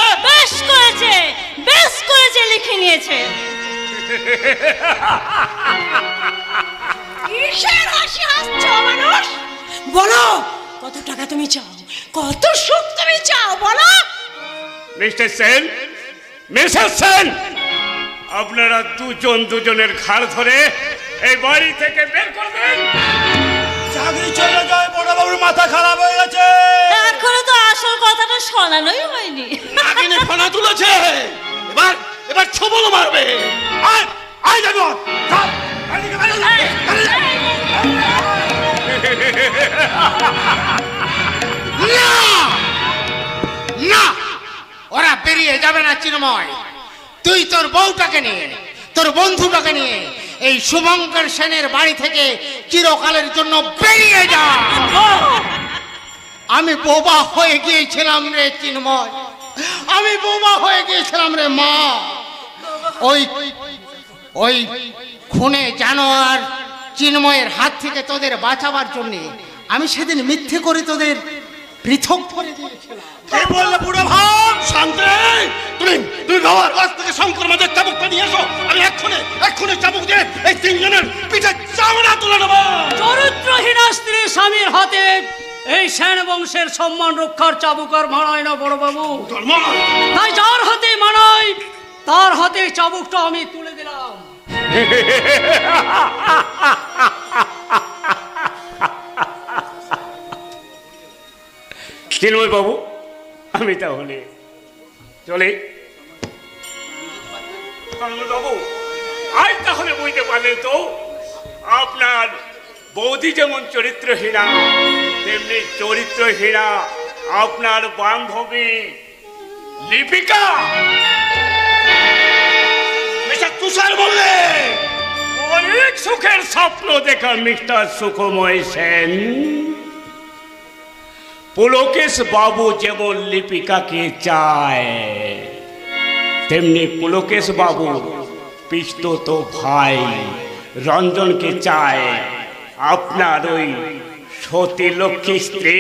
বেশ করেছে লিখে নিয়েছে।
কিসের হাসি হাসছো মানুষ? বলো কত টাকা তুমি চাও, কত সুখ তুমি চাও বলো।
মিস্টার সেন, মিস্টার সেন, আপনারা দুজন দুজনের ঘাড় ধরে এই বাড়ি থেকে বের করবেন।
চাকরি চলে যায়, বড়বাবুর মাথা খারাপ হয়ে গেছে।
এখনো তো আসল কথাটা শোনানোই হয়নি।
নাগিনে ফোনা তুলেছে, এবার এবার ছবল মারবে। আয় আয় যাবো
না না, ওরা বেরিয়ে যাবে না চিন্ময়। তুই তোর বউটাকে নিয়ে, তোর বন্ধুটাকে নিয়ে এই শুভঙ্কর সেনের বাড়ি থেকে চিরকালের জন্য বেরিয়ে যা। আমি বোবা হয়ে গিয়েছিলাম রে চিন্ময়, আমি বোবা হয়ে গিয়েছিলাম রে মা। ওই ওই খুনে জানোয়ার চিন্ময়ের হাত থেকে তোদের বাঁচাবার জন্য আমি সেদিন মিথ্যে করে তোদের পৃথক করে দিয়েছিলাম।
কি বললে বুড়ো ভাব? শান্তি, তুমি তুমি বাবার কাছ থেকে শঙ্কর মাঝের চাবুকটা নিয়ে এসো। আমি এক্ষুনি চাবুক দিয়ে এই তিনজনের পিঠে চামড়া তুলে নেবো।
চরিত্রহীনা স্ত্রী স্বামীর হাতে এই সেন বংশের সম্মান রক্ষার চাবুক আর মানায় না বড় বাবু। তাই যার হাতে মানায় তার হাতে চাবুকটা আমি তুলে দিলাম।
চিন্ময় বাবু, আমি তাহলে চলে। বাবু, আজ তাহলে বুঝতে পারলেন তো আপনার বৌদি যেমন চরিত্রহীনা, তেমনি চরিত্রহীনা আপনার বান্ধবী লিপিকা।
তুষার বললে
অনেক সুখের স্বপ্ন দেখা মিস্টার সুখময় সেন। পুলকেশ বাবু যেমন লিপিকাকে চায়, তেমনি পুলকেশ বাবু পিস্তত ভাই রঞ্জনকে চায় আপনার ওই সতী লক্ষ্মী স্ত্রী।